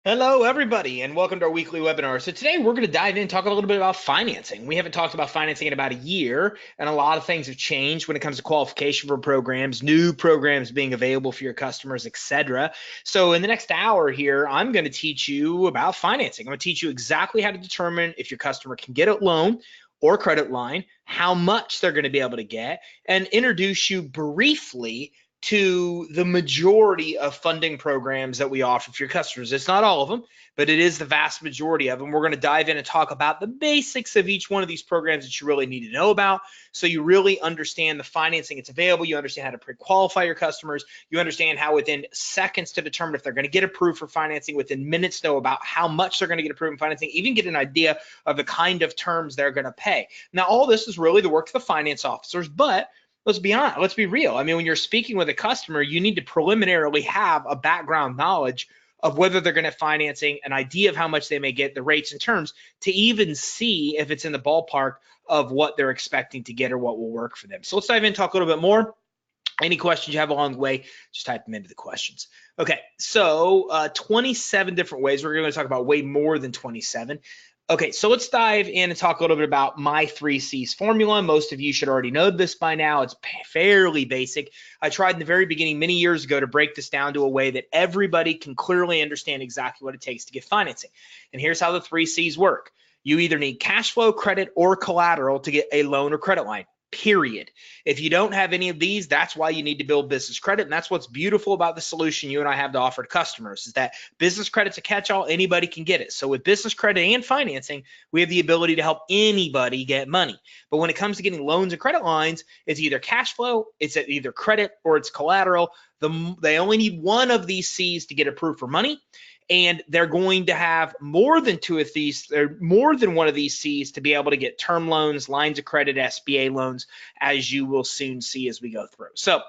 Hello, everybody, and welcome to our weekly webinar. So today we're going to dive in and talk a little bit about financing. We haven't talked about financing in about a year, and a lot of things have changed when it comes to qualification for programs, new programs being available for your customers, etc. So in the next hour here, I'm going to teach you about financing. I'm going to teach you exactly how to determine if your customer can get a loan or credit line, how much they're going to be able to get, and introduce you briefly to the majority of funding programs that we offer for your customers. It's not all of them, but it is the vast majority of them. We're going to dive in and talk about the basics of each one of these programs that you really need to know about, so you really understand the financing that's available. You understand how to pre-qualify your customers. You understand how within seconds to determine if they're going to get approved for financing, within minutes know about how much they're going to get approved in financing, even get an idea of the kind of terms they're going to pay. Now, all this is really the work of the finance officers, but let's be honest, let's be real. I mean, when you're speaking with a customer, you need to preliminarily have a background knowledge of whether they're going to financing, an idea of how much they may get, the rates and terms, to even see if it's in the ballpark of what they're expecting to get or what will work for them. So let's dive in and talk a little bit more. Any questions you have along the way, just type them into the questions. Okay, so 27 different ways. We're going to talk about way more than 27. Okay, so let's dive in and talk a little bit about my 3Cs formula. Most of you should already know this by now. It's fairly basic. I tried in the very beginning many years ago to break this down to a way that everybody can clearly understand exactly what it takes to get financing. And here's how the 3Cs work. You either need cash flow, credit, or collateral to get a loan or credit line. Period. If you don't have any of these, that's why you need to build business credit. And that's what's beautiful about the solution you and I have to offer to customers, is that business credit's a catch-all. Anybody can get it. So with business credit and financing, we have the ability to help anybody get money. But when it comes to getting loans and credit lines, it's either cash flow, it's either credit, or it's collateral. They only need one of these C's to get approved for money, and they're going to have more than two of these, or more than one of these C's to be able to get term loans, lines of credit, SBA loans, as you will soon see as we go through. So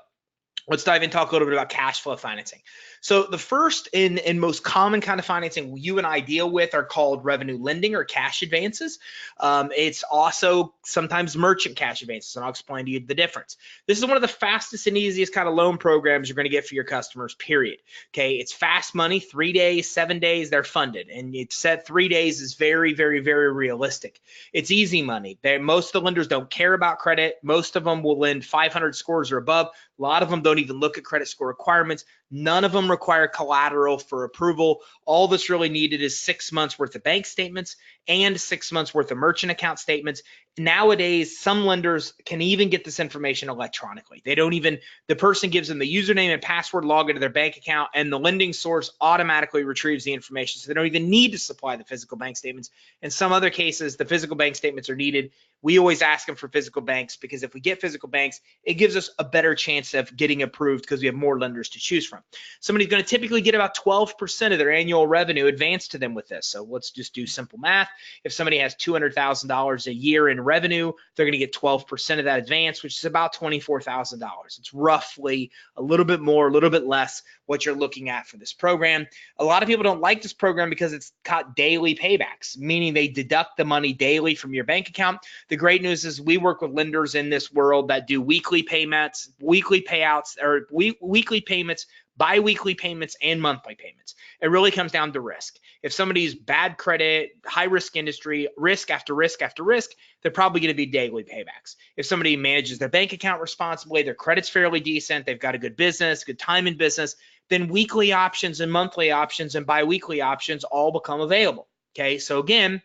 let's dive in and talk a little bit about cash flow financing. So the first and most common kind of financing you and I deal with are called revenue lending or cash advances. It's also sometimes merchant cash advances, and I'll explain to you the difference. This is one of the fastest and easiest kind of loan programs you're going to get for your customers, period. Okay, it's fast money, 3 days, 7 days, they're funded. And it's set 3 days is very, very, very realistic. It's easy money. Most of the lenders don't care about credit. Most of them will lend 500 scores or above. A lot of them don't even look at credit score requirements. None of them require collateral for approval. All that's really needed is 6 months worth of bank statements and 6 months worth of merchant account statements. Nowadays, some lenders can even get this information electronically. They don't even, the person gives them the username and password, log into their bank account, and the lending source automatically retrieves the information. So they don't even need to supply the physical bank statements. In some other cases, the physical bank statements are needed. We always ask them for physical banks, because if we get physical banks, it gives us a better chance of getting approved because we have more lenders to choose from. Somebody's going to typically get about 12% of their annual revenue advanced to them with this. So let's just do simple math. If somebody has $200,000 a year in revenue, they're going to get 12% of that advance, which is about $24,000. It's roughly a little bit more, a little bit less what you're looking at for this program. A lot of people don't like this program because it's got daily paybacks, meaning they deduct the money daily from your bank account. The great news is we work with lenders in this world that do weekly payments, weekly payouts, or weekly payments, bi-weekly payments, and monthly payments. It really comes down to risk. If somebody's bad credit, high risk industry, risk after risk after risk, they're probably going to be daily paybacks. If somebody manages their bank account responsibly, their credit's fairly decent, they've got a good business, good time in business, then weekly options and monthly options and bi-weekly options all become available. Okay, so again,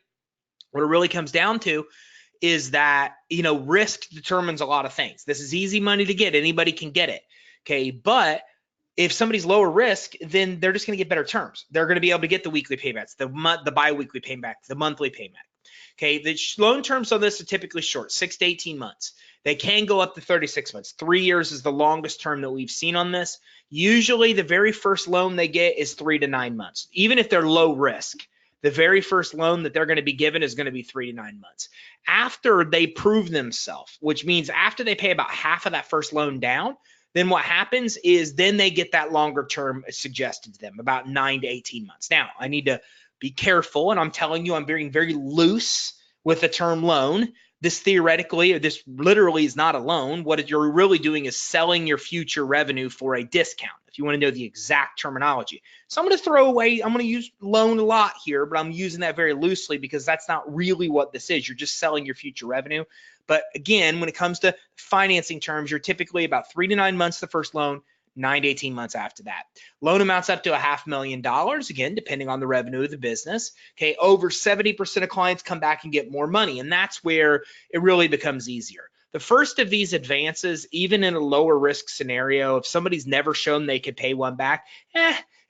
what it really comes down to is that, risk determines a lot of things. This is easy money to get. Anybody can get it. Okay, but if somebody's lower risk, then they're just going to get better terms. They're going to be able to get the weekly paybacks, the bi-weekly payback, the monthly payback. Okay, the loan terms on this are typically short, 6 to 18 months. They can go up to 36 months. 3 years is the longest term that we've seen on this. Usually the very first loan they get is 3 to 9 months, even if they're low risk. The very first loan that they're going to be given is going to be 3 to 9 months. After they prove themselves, which means after they pay about half of that first loan down, then what happens is then they get that longer term suggested to them, about 9 to 18 months. Now, I need to be careful, and I'm telling you, I'm being very loose with a term loan. this theoretically, or this literally is not a loan. What you're really doing is selling your future revenue for a discount, if you want to know the exact terminology. So I'm going to use loan a lot here, but I'm using that very loosely because that's not really what this is. You're just selling your future revenue. But again, when it comes to financing terms, you're typically about 3 to 9 months the first loan, 9 to 18 months after that. Loan amounts up to $500,000, again, depending on the revenue of the business. Okay, over 70% of clients come back and get more money, and that's where it really becomes easier. The first of these advances, even in a lower risk scenario, if somebody's never shown they could pay one back,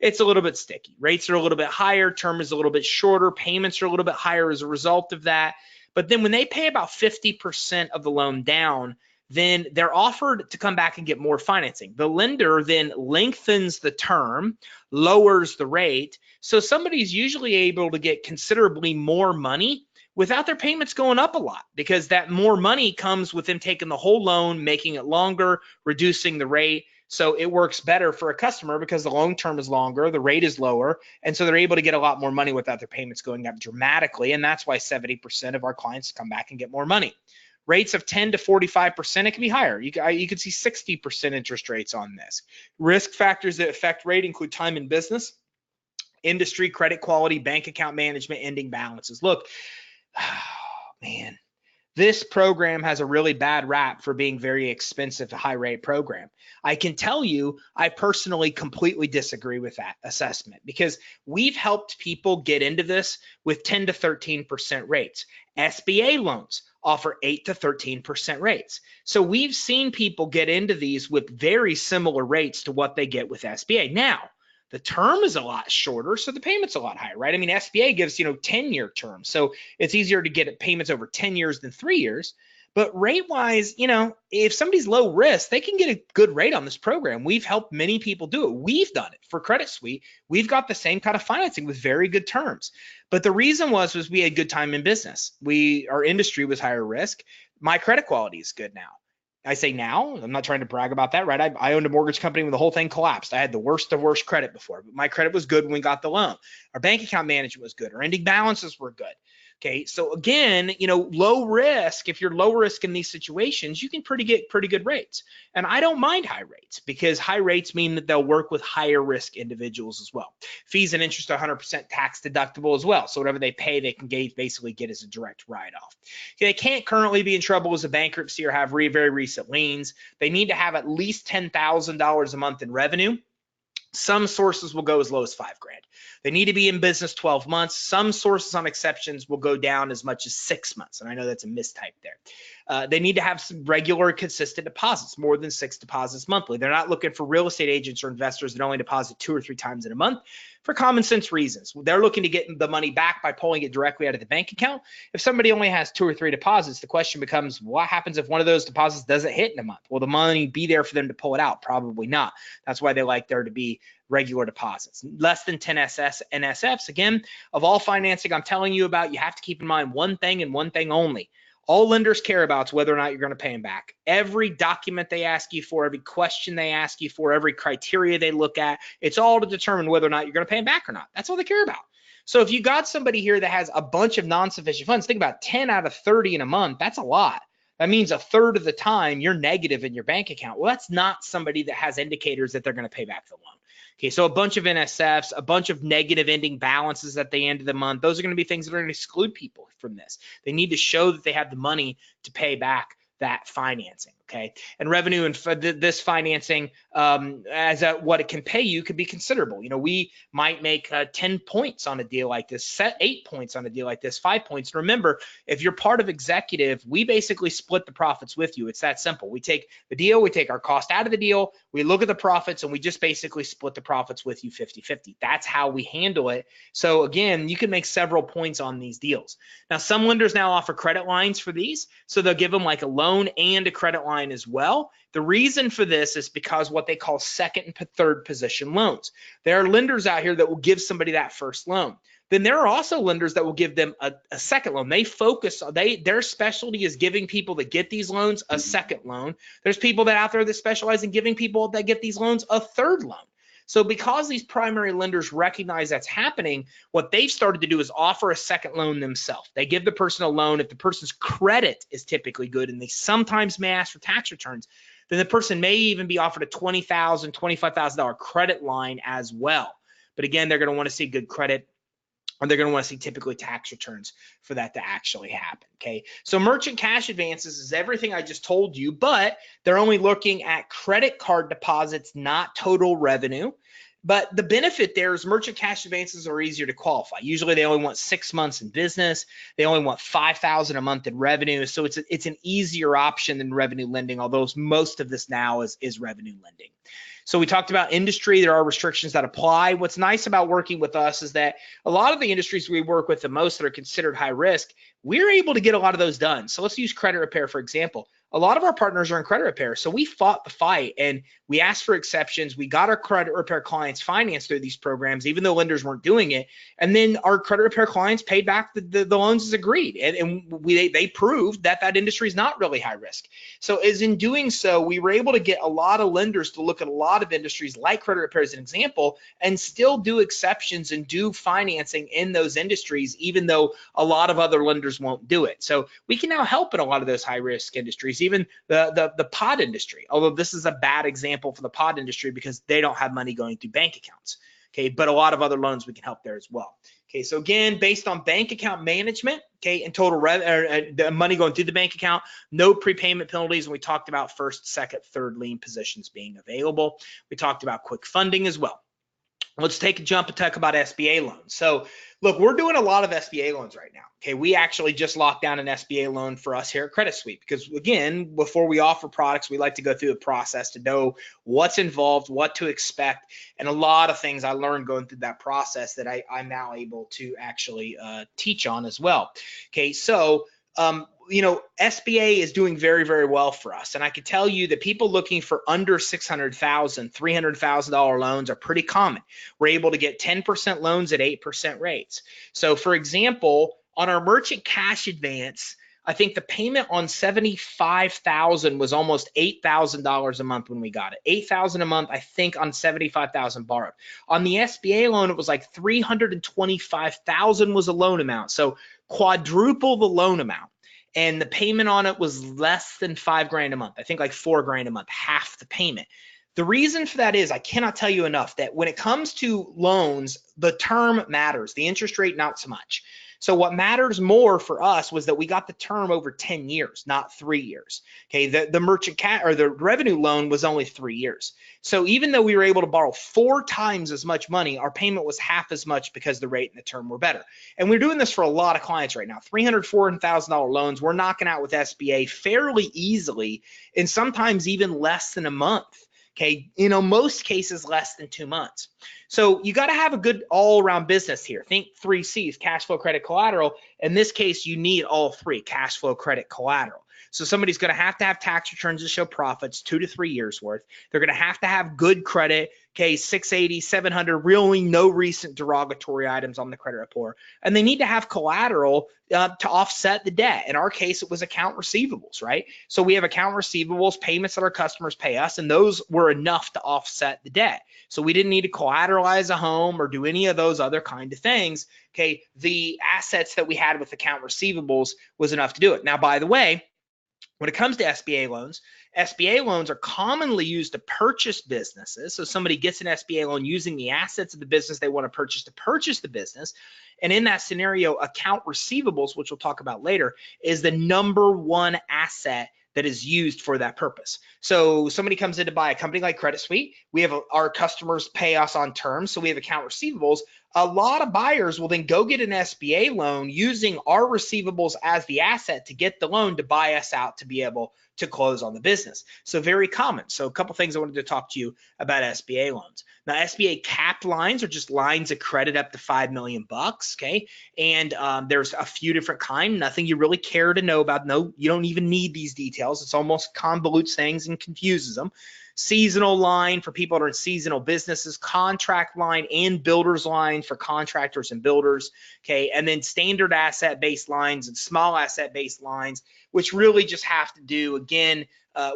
it's a little bit sticky. Rates are a little bit higher, term is a little bit shorter, payments are a little bit higher as a result of that. But then when they pay about 50% of the loan down, then they're offered to come back and get more financing. The lender then lengthens the term, lowers the rate. So somebody's usually able to get considerably more money without their payments going up a lot, because that more money comes with them taking the whole loan, making it longer, reducing the rate. So it works better for a customer because the loan term is longer, the rate is lower, and so they're able to get a lot more money without their payments going up dramatically. And that's why 70% of our clients come back and get more money. Rates of 10 to 45%, it can be higher. You could see 60% interest rates on this. Risk factors that affect rate include time in business, industry, credit quality, bank account management, ending balances. Look, man, this program has a really bad rap for being very expensive, high rate program. I can tell you, I personally completely disagree with that assessment, because we've helped people get into this with 10 to 13% rates. SBA loans offer 8 to 13% rates. So we've seen people get into these with very similar rates to what they get with SBA. Now, the term is a lot shorter, so the payment's a lot higher, right? I mean, SBA gives, 10-year terms, so it's easier to get payments over 10 years than 3 years. But rate-wise, if somebody's low risk, they can get a good rate on this program. We've helped many people do it. We've done it for Credit Suite. We've got the same kind of financing with very good terms. But the reason was we had good time in business. Our industry was higher risk. My credit quality is good now. I say now, I'm not trying to brag about that, right? I owned a mortgage company when the whole thing collapsed. I had the worst of worst credit before, but my credit was good when we got the loan. Our bank account management was good. Our ending balances were good. Okay, so again, low risk, if you're low risk in these situations, you can get pretty good rates. And I don't mind high rates, because high rates mean that they'll work with higher risk individuals as well. Fees and interest are 100% tax deductible as well. So whatever they pay, they can basically get as a direct write-off. They can't currently be in trouble as a bankruptcy or have very recent liens. They need to have at least $10,000 a month in revenue. Some sources will go as low as $5,000. They need to be in business 12 months. Some sources on exceptions will go down as much as 6 months. And I know that's a mistype there. They need to have some regular, consistent deposits, more than 6 deposits monthly. They're not looking for real estate agents or investors that only deposit 2 or 3 times in a month for common sense reasons. They're looking to get the money back by pulling it directly out of the bank account. If somebody only has 2 or 3 deposits, the question becomes, what happens if one of those deposits doesn't hit in a month? Will the money be there for them to pull it out? Probably not. That's why they like there to be regular deposits. Less than 10 NSFs. Again, of all financing I'm telling you about, you have to keep in mind one thing and one thing only. All lenders care about is whether or not you're going to pay them back. Every document they ask you for, every question they ask you for, every criteria they look at, it's all to determine whether or not you're going to pay them back or not. That's all they care about. So if you got somebody here that has a bunch of non-sufficient funds, think about 10 out of 30 in a month, that's a lot. That means a third of the time you're negative in your bank account. Well, that's not somebody that has indicators that they're going to pay back the loan. Okay, so a bunch of NSFs, a bunch of negative ending balances at the end of the month, those are going to be things that are going to exclude people from this. They need to show that they have the money to pay back that financing, okay? And revenue and this financing, what it can pay you could be considerable. We might make 10 points on a deal like this, set 8 points on a deal like this, 5 points. And remember, if you're part of executive, we basically split the profits with you. It's that simple. We take the deal, we take our cost out of the deal, we look at the profits, and we just basically split the profits with you 50-50. That's how we handle it. So again, you can make several points on these deals. Now, some lenders now offer credit lines for these, so they'll give them like a loan and a credit line as well. The reason for this is because what they call second and third position loans. There are lenders out here that will give somebody that first loan. Then there are also lenders that will give them a second loan. They focus on, their specialty is giving people that get these loans a second loan. There's people that out there that specialize in giving people that get these loans a third loan. So because these primary lenders recognize that's happening, what they've started to do is offer a second loan themselves. They give the person a loan if the person's credit is typically good, and they sometimes may ask for tax returns. Then the person may even be offered a $20,000, $25,000 credit line as well. But again, they're going to want to see good credit, or they're going to want to see typically tax returns for that to actually happen. Okay, so merchant cash advances is everything I just told you, but they're only looking at credit card deposits, not total revenue. But the benefit there is merchant cash advances are easier to qualify. Usually they only want 6 months in business. They only want $5,000 a month in revenue. So it's an easier option than revenue lending, although most of this now is revenue lending. So we talked about industry. There are restrictions that apply. What's nice about working with us is that a lot of the industries we work with the most that are considered high risk, we're able to get a lot of those done. So let's use credit repair, for example. A lot of our partners are in credit repair. So we fought the fight and we asked for exceptions. We got our credit repair clients financed through these programs, even though lenders weren't doing it. And then our credit repair clients paid back the loans as agreed. And they proved that that industry is not really high risk. So as in doing so, we were able to get a lot of lenders to look at a lot of industries like credit repair as an example, and still do exceptions and do financing in those industries, even though a lot of other lenders won't do it. So we can now help in a lot of those high risk industries, even the pod industry, although this is a bad example for the pod industry because they don't have money going through bank accounts. Okay, but a lot of other loans we can help there as well. Okay, so again, based on bank account management, okay, and total the money going through the bank account, no prepayment penalties, and we talked about first, second, third lien positions being available. We talked about quick funding as well. Let's take a jump and talk about SBA loans. So look, we're doing a lot of SBA loans right now. Okay, we actually just locked down an SBA loan for us here at Credit Suite because, again, before we offer products, we like to go through a process to know what's involved, what to expect, and a lot of things I learned going through that process that I'm now able to actually teach on as well. Okay, so you know, SBA is doing very, very well for us. And I can tell you that people looking for under $600,000, $300,000 loans are pretty common. We're able to get 10% loans at 8% rates. So for example, on our merchant cash advance, I think the payment on $75,000 was almost $8,000 a month when we got it. $8,000 a month, I think, on $75,000 borrowed. On the SBA loan, it was like $325,000 was a loan amount. So quadruple the loan amount. And the payment on it was less than $5,000 a month. I think like $4,000 a month, half the payment. The reason for that is I cannot tell you enough that when it comes to loans, the term matters, the interest rate, not so much. So what matters more for us was that we got the term over 10 years, not 3 years. Okay, the merchant or the revenue loan was only 3 years. So even though we were able to borrow 4 times as much money, our payment was half as much because the rate and the term were better. And we're doing this for a lot of clients right now. $300,000, $400,000 loans we're knocking out with SBA fairly easily, and sometimes even less than a month. Okay, you know, most cases less than 2 months. So you got to have a good all-around business here. Think 3 C's, cash flow, credit, collateral. In this case, you need all 3, cash flow, credit, collateral. So somebody's going to have tax returns to show profits, 2 to 3 years worth. They're going to have good credit, okay, 680, 700, really no recent derogatory items on the credit report. And they need to have collateral to offset the debt. In our case, it was account receivables, right? So we have account receivables, payments that our customers pay us, and those were enough to offset the debt. So we didn't need to collateralize a home or do any of those other kind of things. Okay, the assets that we had with account receivables was enough to do it. Now, by the way, when it comes to SBA loans are commonly used to purchase businesses. So somebody gets an SBA loan using the assets of the business they want to purchase the business. And in that scenario, account receivables, which we'll talk about later, is the number one asset that is used for that purpose. So somebody comes in to buy a company like Credit Suite. We have our customers pay us on terms, so we have account receivables. A lot of buyers will then go get an SBA loan using our receivables as the asset to get the loan to buy us out to be able to close on the business. So very common. So a couple things I wanted to talk to you about SBA loans. Now, SBA capped lines are just lines of credit up to $5 million, okay? And there's a few different kinds, nothing you really care to know about. No, you don't even need these details. It's almost convolutes things and confuses them. Seasonal line for people that are in seasonal businesses, contract line and builder's line for contractors and builders, okay? And then standard asset-based lines and small asset-based lines, which really just have to do, again,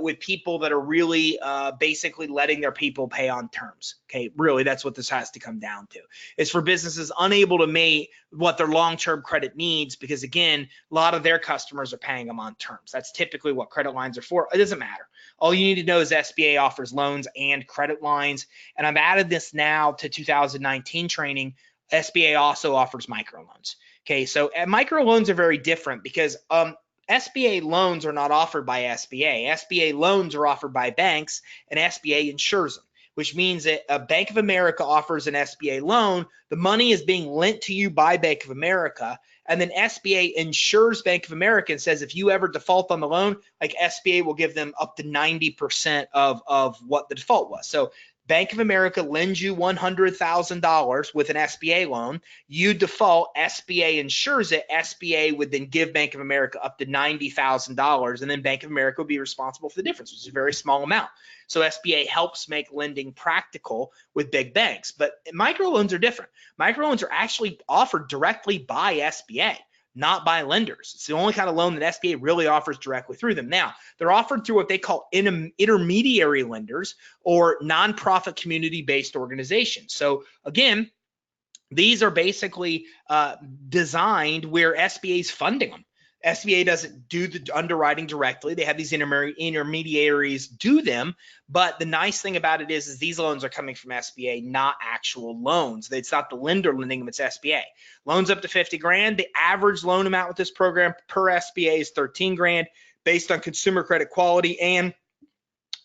with people that are really basically letting their people pay on terms. Okay, really, that's what this has to come down to. It's for businesses unable to meet what their long-term credit needs, because again, a lot of their customers are paying them on terms. That's typically what credit lines are for. It doesn't matter. All you need to know is SBA offers loans and credit lines. And I've added this now to 2019 training. SBA also offers microloans. Okay, so microloans are very different because SBA loans are not offered by SBA. SBA loans are offered by banks, and SBA insures them, which means that a Bank of America offers an SBA loan. The money is being lent to you by Bank of America, and then SBA insures Bank of America and says if you ever default on the loan, like SBA will give them up to 90% of what the default was. So Bank of America lends you $100,000 with an SBA loan. You default, SBA insures it. SBA would then give Bank of America up to $90,000, and then Bank of America would be responsible for the difference, which is a very small amount. So SBA helps make lending practical with big banks. But microloans are different. Microloans are actually offered directly by SBA, not by lenders. It's the only kind of loan that SBA really offers directly through them. Now, they're offered through what they call intermediary lenders or nonprofit community-based organizations. So again, these are basically designed where SBA is funding them. SBA doesn't do the underwriting directly. They have these intermediaries do them. But the nice thing about it is these loans are coming from SBA, not actual loans. It's not the lender lending them, it's SBA. Loans up to 50 grand. The average loan amount with this program per SBA is 13 grand based on consumer credit quality. And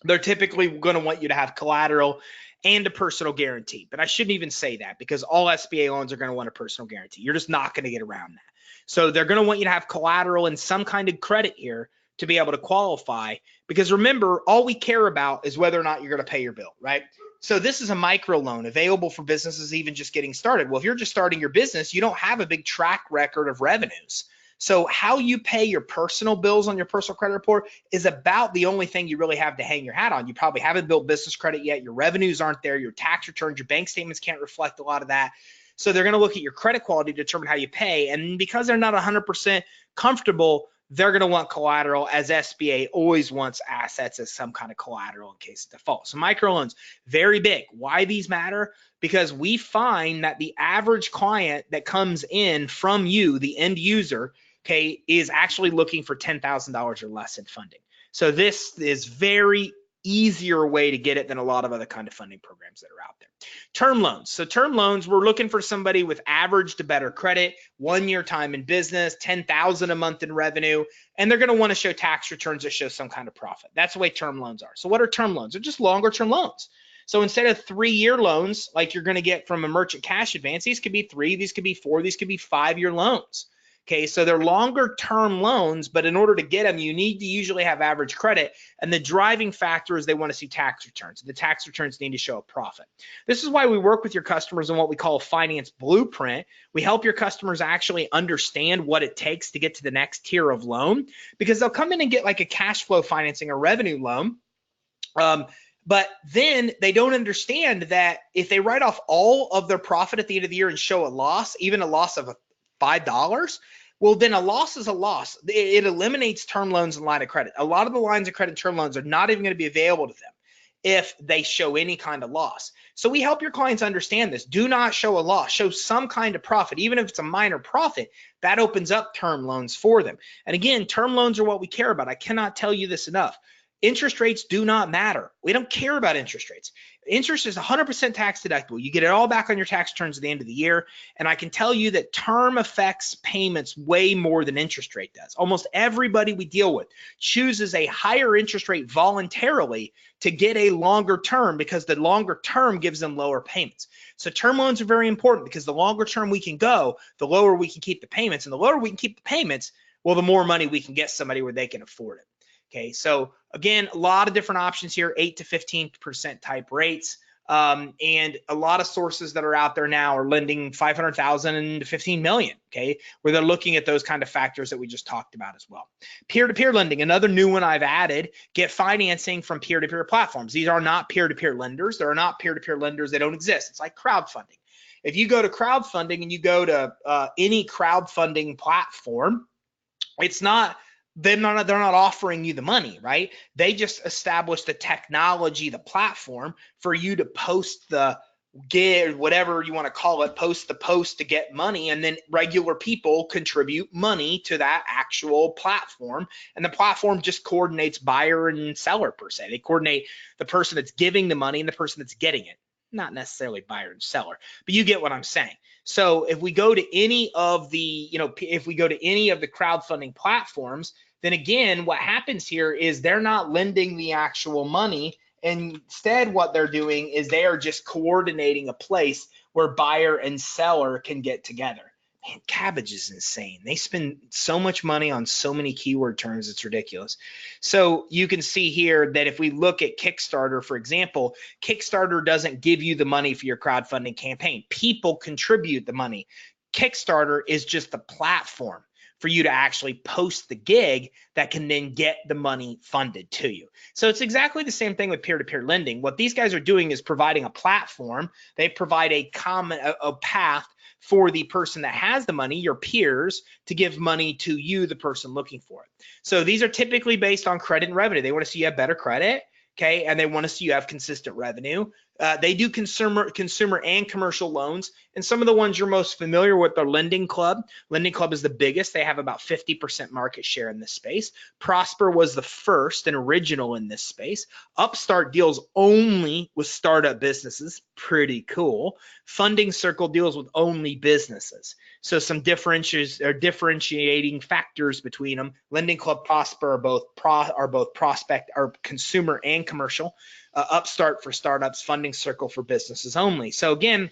they're typically going to want you to have collateral and a personal guarantee. But I shouldn't even say that, because all SBA loans are going to want a personal guarantee. You're just not going to get around that. So they're going to want you to have collateral and some kind of credit here to be able to qualify, because remember, all we care about is whether or not you're going to pay your bill, right? So this is a micro loan available for businesses even just getting started. Well, if you're just starting your business, you don't have a big track record of revenues. So how you pay your personal bills on your personal credit report is about the only thing you really have to hang your hat on. You probably haven't built business credit yet. Your revenues aren't there. Your tax returns, your bank statements can't reflect a lot of that. So they're going to look at your credit quality to determine how you pay. And because they're not 100% comfortable, they're going to want collateral, as SBA always wants assets as some kind of collateral in case of default. So microloans, very big. Why these matter? Because we find that the average client that comes in from you, the end user, okay, is actually looking for $10,000 or less in funding. So this is very easier way to get it than a lot of other kind of funding programs that are out there. Term loans. So term loans, we're looking for somebody with average to better credit, 1 year time in business, $10,000 a month in revenue, and they're going to want to show tax returns that show some kind of profit. That's the way term loans are. So what are term loans? They're just longer term loans. So instead of 3-year loans like you're going to get from a merchant cash advance, these could be 3, these could be 4, these could be 5-year loans. Okay, so they're longer term loans, but in order to get them, you need to usually have average credit. And the driving factor is they want to see tax returns. The tax returns need to show a profit. This is why we work with your customers on what we call a finance blueprint. We help your customers actually understand what it takes to get to the next tier of loan, because they'll come in and get like a cash flow financing or revenue loan. But then they don't understand that if they write off all of their profit at the end of the year and show a loss, even a loss of $5, well, then a loss is a loss. It eliminates term loans and line of credit. A lot of the lines of credit term loans are not even going to be available to them if they show any kind of loss. So we help your clients understand this. Do not show a loss. Show some kind of profit. Even if it's a minor profit, that opens up term loans for them. And again, term loans are what we care about. I cannot tell you this enough. Interest rates do not matter. We don't care about interest rates. Interest is 100% tax deductible. You get it all back on your tax returns at the end of the year. And I can tell you that term affects payments way more than interest rate does. Almost everybody we deal with chooses a higher interest rate voluntarily to get a longer term, because the longer term gives them lower payments. So term loans are very important, because the longer term we can go, the lower we can keep the payments. And the lower we can keep the payments, well, the more money we can get somebody where they can afford it. Okay, so again, a lot of different options here, 8 to 15% type rates, and a lot of sources that are out there now are lending 500,000 to 15 million. Okay, where they're looking at those kind of factors that we just talked about as well. Peer-to-peer lending, another new one I've added. Get financing from peer-to-peer platforms. These are not peer-to-peer lenders. There are not peer-to-peer lenders. They don't exist. It's like crowdfunding. If you go to crowdfunding and you go to any crowdfunding platform, it's not they're not offering you the money, right? They just established the technology, the platform for you to post the gig, whatever you want to call it, post the post to get money, and then regular people contribute money to that actual platform, and the platform just coordinates buyer and seller per se. They coordinate the person that's giving the money and the person that's getting it, not necessarily buyer and seller, but you get what I'm saying. So if we go to any of the, if we go to any of the crowdfunding platforms, then again, what happens here is they're not lending the actual money. Instead, what they're doing is they are just coordinating a place where buyer and seller can get together. Man, Kabbage is insane. They spend so much money on so many keyword terms, it's ridiculous. So you can see here that if we look at Kickstarter, for example, Kickstarter doesn't give you the money for your crowdfunding campaign. People contribute the money. Kickstarter is just the platform for you to actually post the gig that can then get the money funded to you. So it's exactly the same thing with peer-to-peer lending. What these guys are doing is providing a platform. They provide a path for the person that has the money, your peers, to give money to you, the person looking for it. So these are typically based on credit and revenue. They want to see you have better credit, okay, and they want to see you have consistent revenue. They do consumer and commercial loans, and some of the ones you're most familiar with are Lending Club. Lending Club is the biggest. They have about 50% market share in this space. Prosper was the first and original in this space. Upstart deals only with startup businesses. Pretty cool. Funding Circle deals with only businesses. So some differentiating factors between them. Lending Club, Prosper are both prospect or consumer and commercial. Upstart for startups, Funding Circle for businesses only. So again,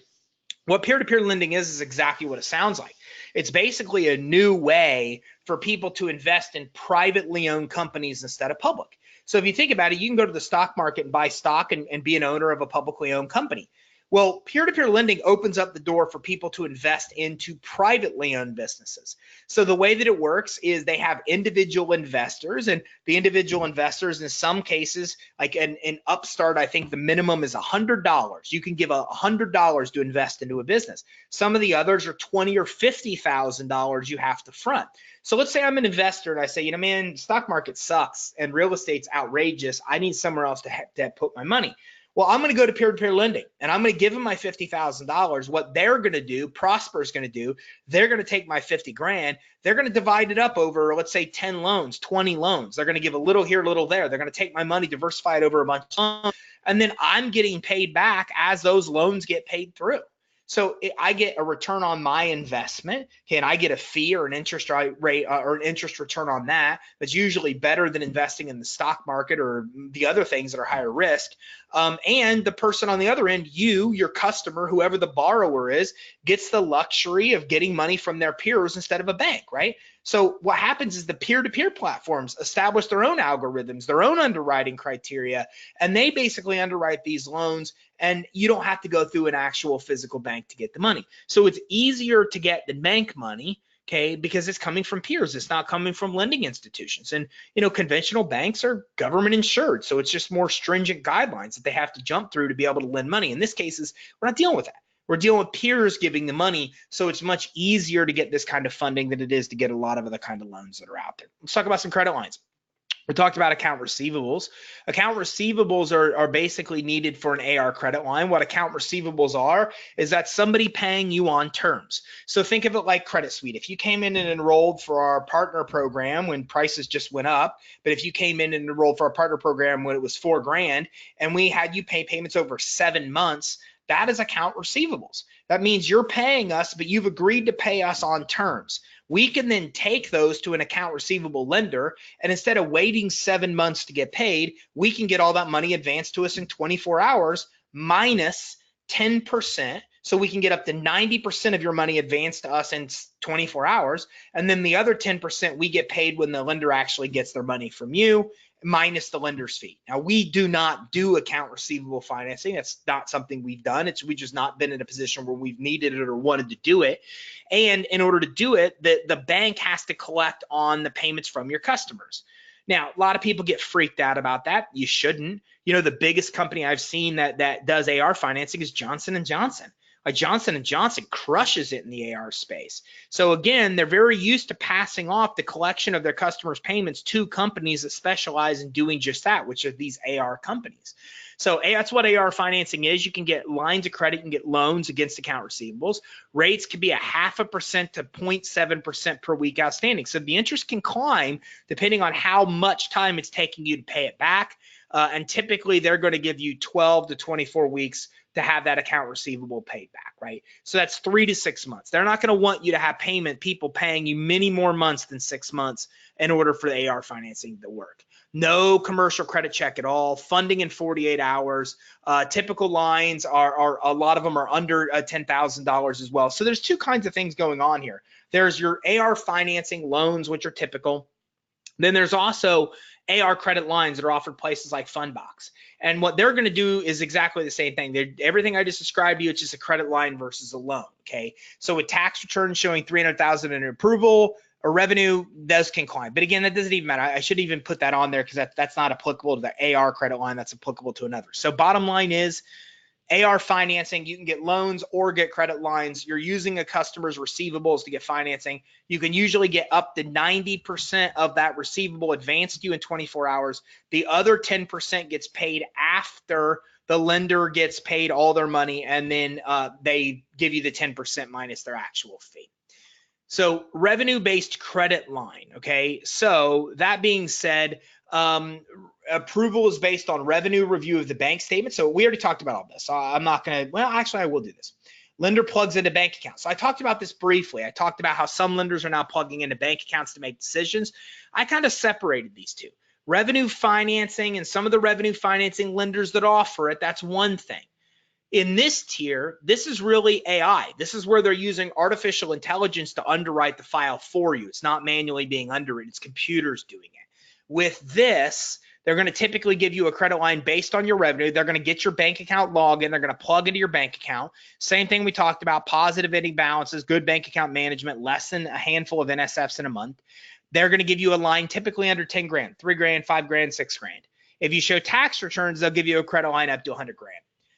what peer-to-peer lending is exactly what it sounds like. It's basically a new way for people to invest in privately owned companies instead of public. So if you think about it, you can go to the stock market and buy stock and be an owner of a publicly owned company. Well, peer-to-peer lending opens up the door for people to invest into privately owned businesses. So the way that it works is they have individual investors, and the individual investors in some cases, like in Upstart, I think the minimum is $100. You can give $100 to invest into a business. Some of the others are $20,000 or $50,000 you have to front. So let's say I'm an investor and I say, man, stock market sucks and real estate's outrageous. I need somewhere else to put my money. Well, I'm going to go to peer-to-peer lending and I'm going to give them my $50,000. What they're going to do, Prosper is going to do, they're going to take my 50 grand. They're going to divide it up over, let's say 10 loans, 20 loans. They're going to give a little here, a little there. They're going to take my money, diversify it over a bunch of loans, and then I'm getting paid back as those loans get paid through. So I get a return on my investment. Okay, and I get a fee or an interest rate or an interest return on that. That's usually better than investing in the stock market or the other things that are higher risk. And the person on the other end, your customer, whoever the borrower is, gets the luxury of getting money from their peers instead of a bank, right? So what happens is the peer-to-peer platforms establish their own algorithms, their own underwriting criteria, and they basically underwrite these loans, and you don't have to go through an actual physical bank to get the money. So it's easier to get the bank money, okay, because it's coming from peers. It's not coming from lending institutions. And, conventional banks are government insured. So it's just more stringent guidelines that they have to jump through to be able to lend money. In this case, we're not dealing with that. We're dealing with peers giving the money, so it's much easier to get this kind of funding than it is to get a lot of other kind of loans that are out there. Let's talk about some credit lines. We talked about account receivables. Account receivables are basically needed for an AR credit line. What account receivables are is that somebody paying you on terms. So think of it like Credit Suite. If you came in and enrolled for our partner program when prices just went up, but if you came in and enrolled for our partner program when it was $4 grand and we had you pay payments over 7 months, that is account receivables. That means you're paying us, but you've agreed to pay us on terms. We can then take those to an account receivable lender, and instead of waiting 7 months to get paid, we can get all that money advanced to us in 24 hours minus 10%. So we can get up to 90% of your money advanced to us in 24 hours. And then the other 10% we get paid when the lender actually gets their money from you, minus the lender's fee. Now, we do not do account receivable financing. That's not something we've done. We've just not been in a position where we've needed it or wanted to do it. And in order to do it, the bank has to collect on the payments from your customers. Now, a lot of people get freaked out about that. You shouldn't. The biggest company I've seen that does AR financing is Johnson & Johnson. Johnson & Johnson crushes it in the AR space. So again, they're very used to passing off the collection of their customers' payments to companies that specialize in doing just that, which are these AR companies. So that's what AR financing is. You can get lines of credit, you can get loans against account receivables. Rates can be 0.5% to 0.7% per week outstanding. So the interest can climb depending on how much time it's taking you to pay it back. And typically they're going to give you 12 to 24 weeks to have that account receivable paid back, right? So that's 3 to 6 months. They're not going to want you to have people paying you many more months than 6 months in order for the AR financing to work. No commercial credit check at all, funding in 48 hours. Typical lines are a lot of them are under $10,000 as well. So there's two kinds of things going on here. There's your AR financing loans, which are typical. Then there's also AR credit lines that are offered places like Fundbox. And what they're going to do is exactly the same thing. Everything I just described to you, it's just a credit line versus a loan, okay? So with tax returns showing $300,000 in approval or revenue, those can climb. But again, that doesn't even matter. I should even put that on there because that's not applicable to the AR credit line. That's applicable to another. So bottom line is, AR financing, you can get loans or get credit lines. You're using a customer's receivables to get financing. You can usually get up to 90% of that receivable advanced to you in 24 hours. The other 10% gets paid after the lender gets paid all their money, and then they give you the 10% minus their actual fee. So revenue-based credit line, okay? So that being said, approval is based on revenue review of the bank statement. So we already talked about all this. So I'm not going to, well, actually I will do this. Lender plugs into bank accounts. So I talked about this briefly. I talked about how some lenders are now plugging into bank accounts to make decisions. I kind of separated these two. Revenue financing and some of the revenue financing lenders that offer it, that's one thing. In this tier, this is really AI. This is where they're using artificial intelligence to underwrite the file for you. It's not manually being underwritten. It's computers doing it. With this, they're going to typically give you a credit line based on your revenue. They're going to get your bank account login. They're going to plug into your bank account. Same thing we talked about, positive ending balances, good bank account management, less than a handful of NSFs in a month. They're going to give you a line typically under 10 grand, 3 grand, 5 grand, 6 grand. If you show tax returns, they'll give you a credit line up to 100 grand.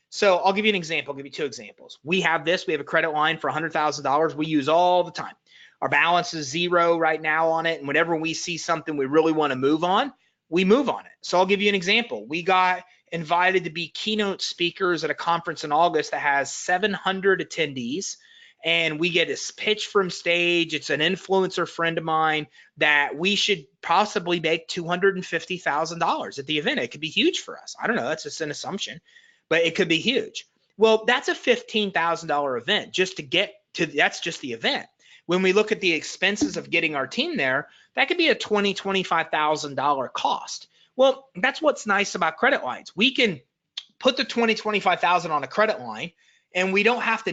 So I'll give you an example. I'll give you two examples. We have this. We have a credit line for $100,000 we use all the time. Our balance is zero right now on it. And whenever we see something we really want to move on, we move on it. So I'll give you an example. We got invited to be keynote speakers at a conference in August that has 700 attendees. And we get a pitch from stage. It's an influencer friend of mine that we should possibly make $250,000 at the event. It could be huge for us. I don't know. That's just an assumption, but it could be huge. Well, that's a $15,000 event just to get to, that's just the event. When we look at the expenses of getting our team there, that could be a $20,000, $25,000 cost. Well, that's what's nice about credit lines. We can put the $20,000, $25,000 on a credit line, and we don't have to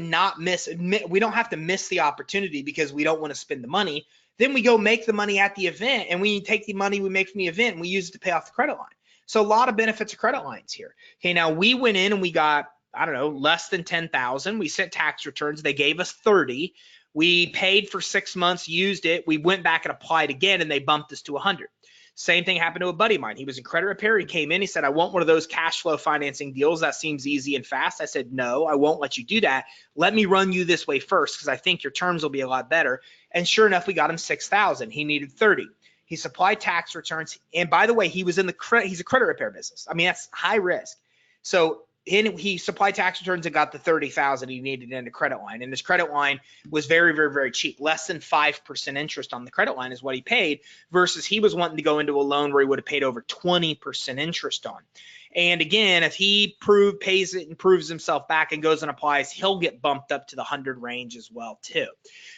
miss the opportunity because we don't want to spend the money. Then we go make the money at the event, and we take the money we make from the event and we use it to pay off the credit line. So a lot of benefits of credit lines here. Okay, now we went in and we got, I don't know, less than 10,000. We sent tax returns. They gave us 30. We paid for 6 months, used it. We went back and applied again, and they bumped us to 100. Same thing happened to a buddy of mine. He was in credit repair. He came in. He said, I want one of those cash flow financing deals. That seems easy and fast. I said, no, I won't let you do that. Let me run you this way first because I think your terms will be a lot better. And sure enough, we got him 6,000. He needed 30. He supplied tax returns. And by the way, he was in the he's a credit repair business. I mean, that's high risk. So he supplied tax returns and got the 30,000 he needed in the credit line. And his credit line was very, very, very cheap. Less than 5% interest on the credit line is what he paid, versus he was wanting to go into a loan where he would have paid over 20% interest on. And again, if he pays it and proves himself back and goes and applies, he'll get bumped up to the 100 range as well too.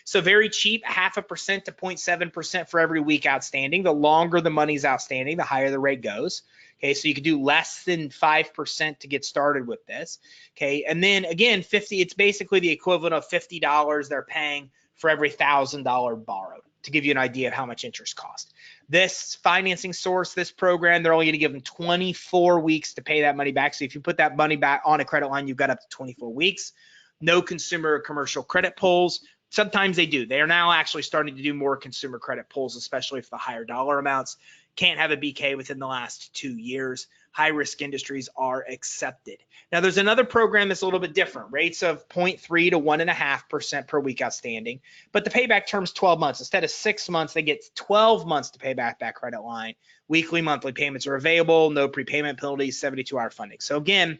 So very cheap, 0.5% to 0.7% for every week outstanding. The longer the money's outstanding, the higher the rate goes. Okay, so you could do less than 5% to get started with this. Okay, and then again, 50, it's basically the equivalent of $50 they're paying for every $1,000 borrowed, to give you an idea of how much interest cost. This financing source, this program, they're only going to give them 24 weeks to pay that money back. So if you put that money back on a credit line, you've got up to 24 weeks. No consumer or commercial credit pulls. Sometimes they do. They are now actually starting to do more consumer credit pulls, especially for the higher dollar amounts. Can't have a BK within the last 2 years. high risk industries are accepted. Now there's another program that's a little bit different, rates of 0.3 to 1.5% per week outstanding, but the payback term's 12 months. Instead of 6 months, they get 12 months to pay back that credit line. Weekly, monthly payments are available, no prepayment penalties, 72-hour funding. So again,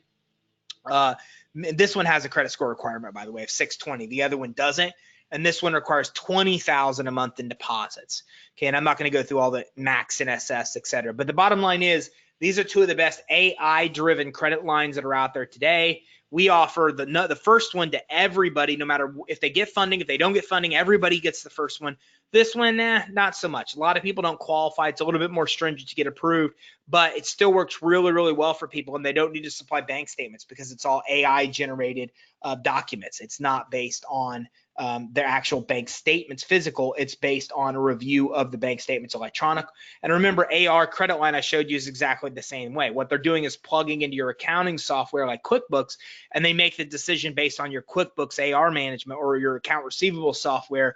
this one has a credit score requirement, by the way, of 620. The other one doesn't. And this one requires $20,000 a month in deposits. Okay, and I'm not going to go through all the max and SS, et cetera. But the bottom line is these are two of the best AI-driven credit lines that are out there today. We offer the first one to everybody, no matter if they get funding, if they don't get funding, everybody gets the first one. This one, not so much. A lot of people don't qualify. It's a little bit more stringent to get approved, but it still works really, really well for people, and they don't need to supply bank statements because it's all AI-generated documents. It's not based on their actual bank statements physical. It's based on a review of the bank statements electronic. And remember, AR credit line I showed you is exactly the same way. What they're doing is plugging into your accounting software like QuickBooks, and they make the decision based on your QuickBooks AR management or your account receivable software,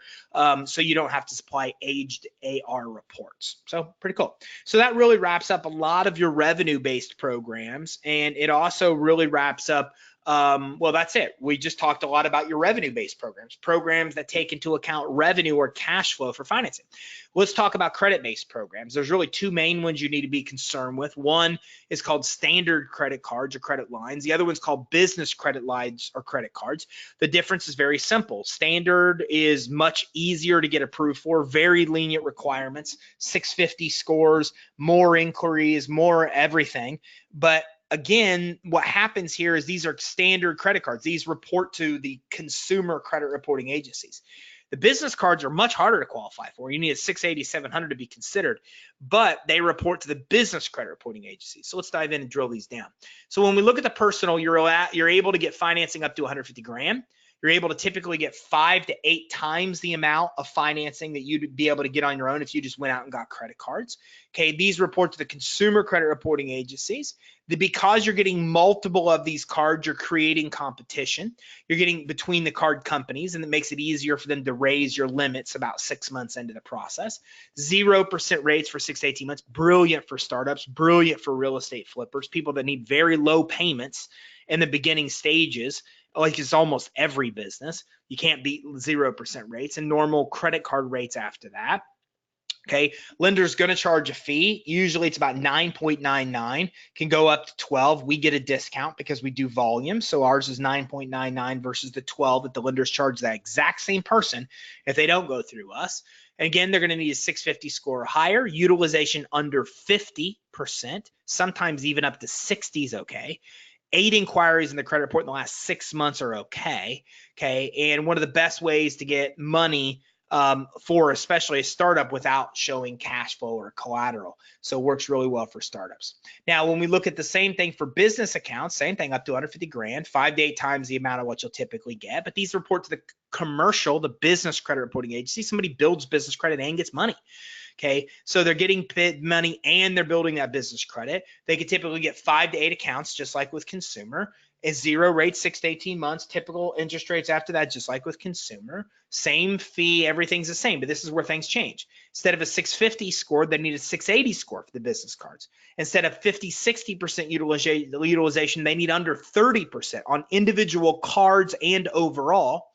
so you don't have to supply aged AR reports. So pretty cool. So that really wraps up a lot of your revenue-based programs, and it also really wraps up well, that's it. We just talked a lot about your revenue-based programs that take into account revenue or cash flow for financing. Let's talk about credit-based programs. There's really two main ones you need to be concerned with. One is called standard credit cards or credit lines. The other one's called business credit lines or credit cards. The difference is very simple. Standard is much easier to get approved for, very lenient requirements, 650 scores, more inquiries, more everything. But again, what happens here is these are standard credit cards. These report to the consumer credit reporting agencies. The business cards are much harder to qualify for. You need a 680, 700 to be considered, but they report to the business credit reporting agencies. So let's dive in and drill these down. So when we look at the personal, you're able to get financing up to 150 grand. You're able to typically get 5 to 8 times the amount of financing that you'd be able to get on your own if you just went out and got credit cards. Okay, these report to the consumer credit reporting agencies. Because you're getting multiple of these cards, you're creating competition. You're getting between the card companies, and it makes it easier for them to raise your limits about 6 months into the process. 0% rates for 6 to 18 months, brilliant for startups, brilliant for real estate flippers, people that need very low payments in the beginning stages. Like it's almost every business. You can't beat 0% rates and normal credit card rates after that. Okay, lender's going to charge a fee. Usually it's about 9.99, can go up to 12. We get a discount because we do volume. So ours is 9.99 versus the 12 that the lenders charge that exact same person if they don't go through us. And again, they're going to need a 650 score or higher, utilization under 50%, sometimes even up to 60 is okay. 8 inquiries in the credit report in the last 6 months are okay. Okay, and one of the best ways to get money for especially a startup without showing cash flow or collateral. So it works really well for startups. Now, when we look at the same thing for business accounts, same thing, up to 150 grand, 5 to 8 times the amount of what you'll typically get. But these report to the commercial, the business credit reporting agency. Somebody builds business credit and gets money. Okay, so they're getting money and they're building that business credit. They could typically get 5 to 8 accounts, just like with consumer. A 0 rate, 6 to 18 months, typical interest rates after that, just like with consumer. Same fee, everything's the same, but this is where things change. Instead of a 650 score, they need a 680 score for the business cards. Instead of 50, 60% utilization, they need under 30% on individual cards and overall.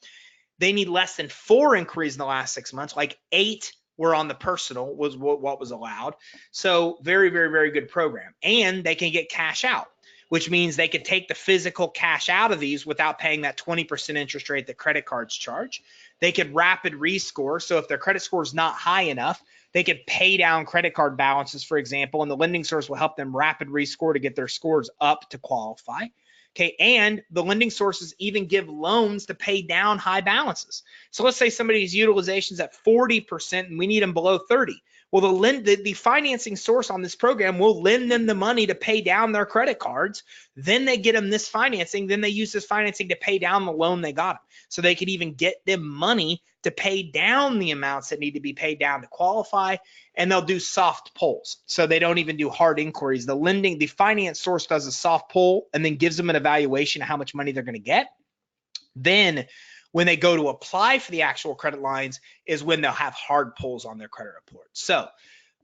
They need less than 4 inquiries in the last 6 months, like 8 were on the personal was what was allowed. So very, very, very good program. And they can get cash out, which means they could take the physical cash out of these without paying that 20% interest rate that credit cards charge. They could rapid rescore. So if their credit score is not high enough, they could pay down credit card balances, for example, and the lending source will help them rapid rescore to get their scores up to qualify. Okay, and the lending sources even give loans to pay down high balances. So let's say somebody's utilization is at 40% and we need them below 30. Well, the financing source on this program will lend them the money to pay down their credit cards. Then they get them this financing. Then they use this financing to pay down the loan they got them. So they could even get them money to pay down the amounts that need to be paid down to qualify. And they'll do soft pulls. So they don't even do hard inquiries. The finance source does a soft pull and then gives them an evaluation of how much money they're going to get. Then when they go to apply for the actual credit lines is when they'll have hard pulls on their credit report. So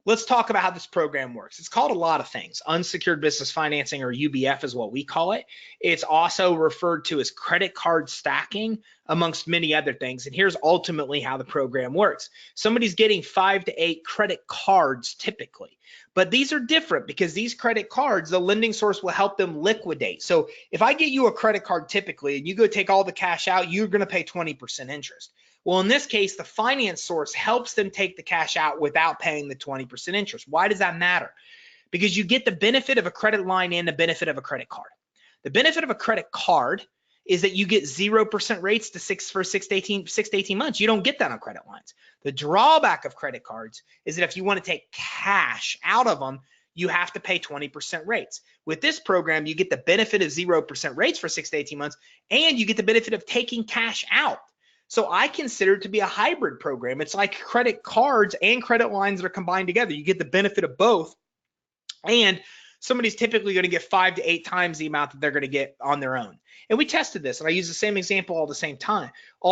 Let's talk about how this program works. It's called a lot of things. Unsecured business financing, or UBF is what we call it. It's also referred to as credit card stacking, amongst many other things. And here's ultimately how the program works. Somebody's getting 5 to 8 credit cards typically, but these are different because these credit cards, the lending source will help them liquidate. So if I get you a credit card typically and you go take all the cash out, you're going to pay 20% interest. Well, in this case, the finance source helps them take the cash out without paying the 20% interest. Why does that matter? Because you get the benefit of a credit line and the benefit of a credit card. The benefit of a credit card is that you get 0% rates for 6 to 18 months. You don't get that on credit lines. The drawback of credit cards is that if you want to take cash out of them, you have to pay 20% rates. With this program, you get the benefit of 0% rates for 6 to 18 months, and you get the benefit of taking cash out. So I consider it to be a hybrid program. It's like credit cards and credit lines that are combined together. You get the benefit of both, and somebody's typically going to get 5 to 8 times the amount that they're going to get on their own. And we tested this, and I use the same example all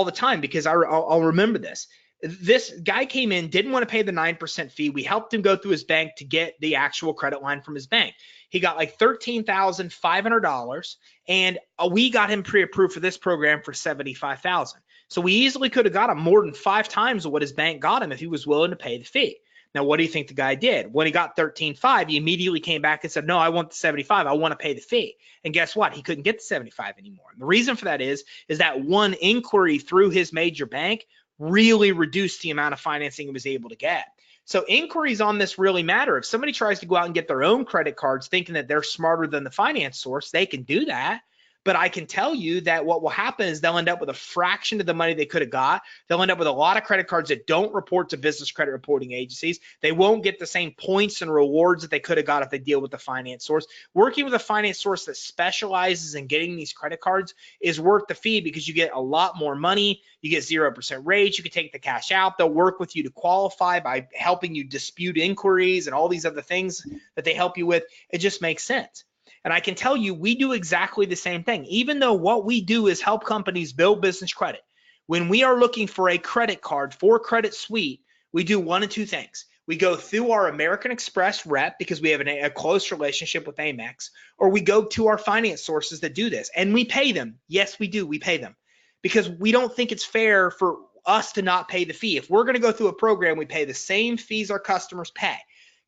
the time because I'll remember this. This guy came in, didn't want to pay the 9% fee. We helped him go through his bank to get the actual credit line from his bank. He got like $13,500, and we got him pre-approved for this program for $75,000. So we easily could have got him more than 5 times what his bank got him if he was willing to pay the fee. Now, what do you think the guy did? When he got $13,500, he immediately came back and said, no, I want the $75,000. I want to pay the fee. And guess what? He couldn't get the $75,000 anymore. And the reason for that is that one inquiry through his major bank really reduced the amount of financing he was able to get. So inquiries on this really matter. If somebody tries to go out and get their own credit cards thinking that they're smarter than the finance source, they can do that. But I can tell you that what will happen is they'll end up with a fraction of the money they could have got. They'll end up with a lot of credit cards that don't report to business credit reporting agencies. They won't get the same points and rewards that they could have got if they deal with the finance source. Working with a finance source that specializes in getting these credit cards is worth the fee because you get a lot more money. You get 0% rates. You can take the cash out. They'll work with you to qualify by helping you dispute inquiries and all these other things that they help you with. It just makes sense. And I can tell you, we do exactly the same thing. Even though what we do is help companies build business credit, when we are looking for a credit card for Credit Suite, we do one of two things. We go through our American Express rep because we have a close relationship with Amex, or we go to our finance sources that do this, and we pay them. Yes, we do. We pay them because we don't think it's fair for us to not pay the fee. If we're going to go through a program, we pay the same fees our customers pay.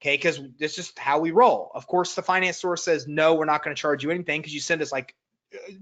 Okay, because this is how we roll. Of course, the finance source says, no, we're not going to charge you anything because you send us like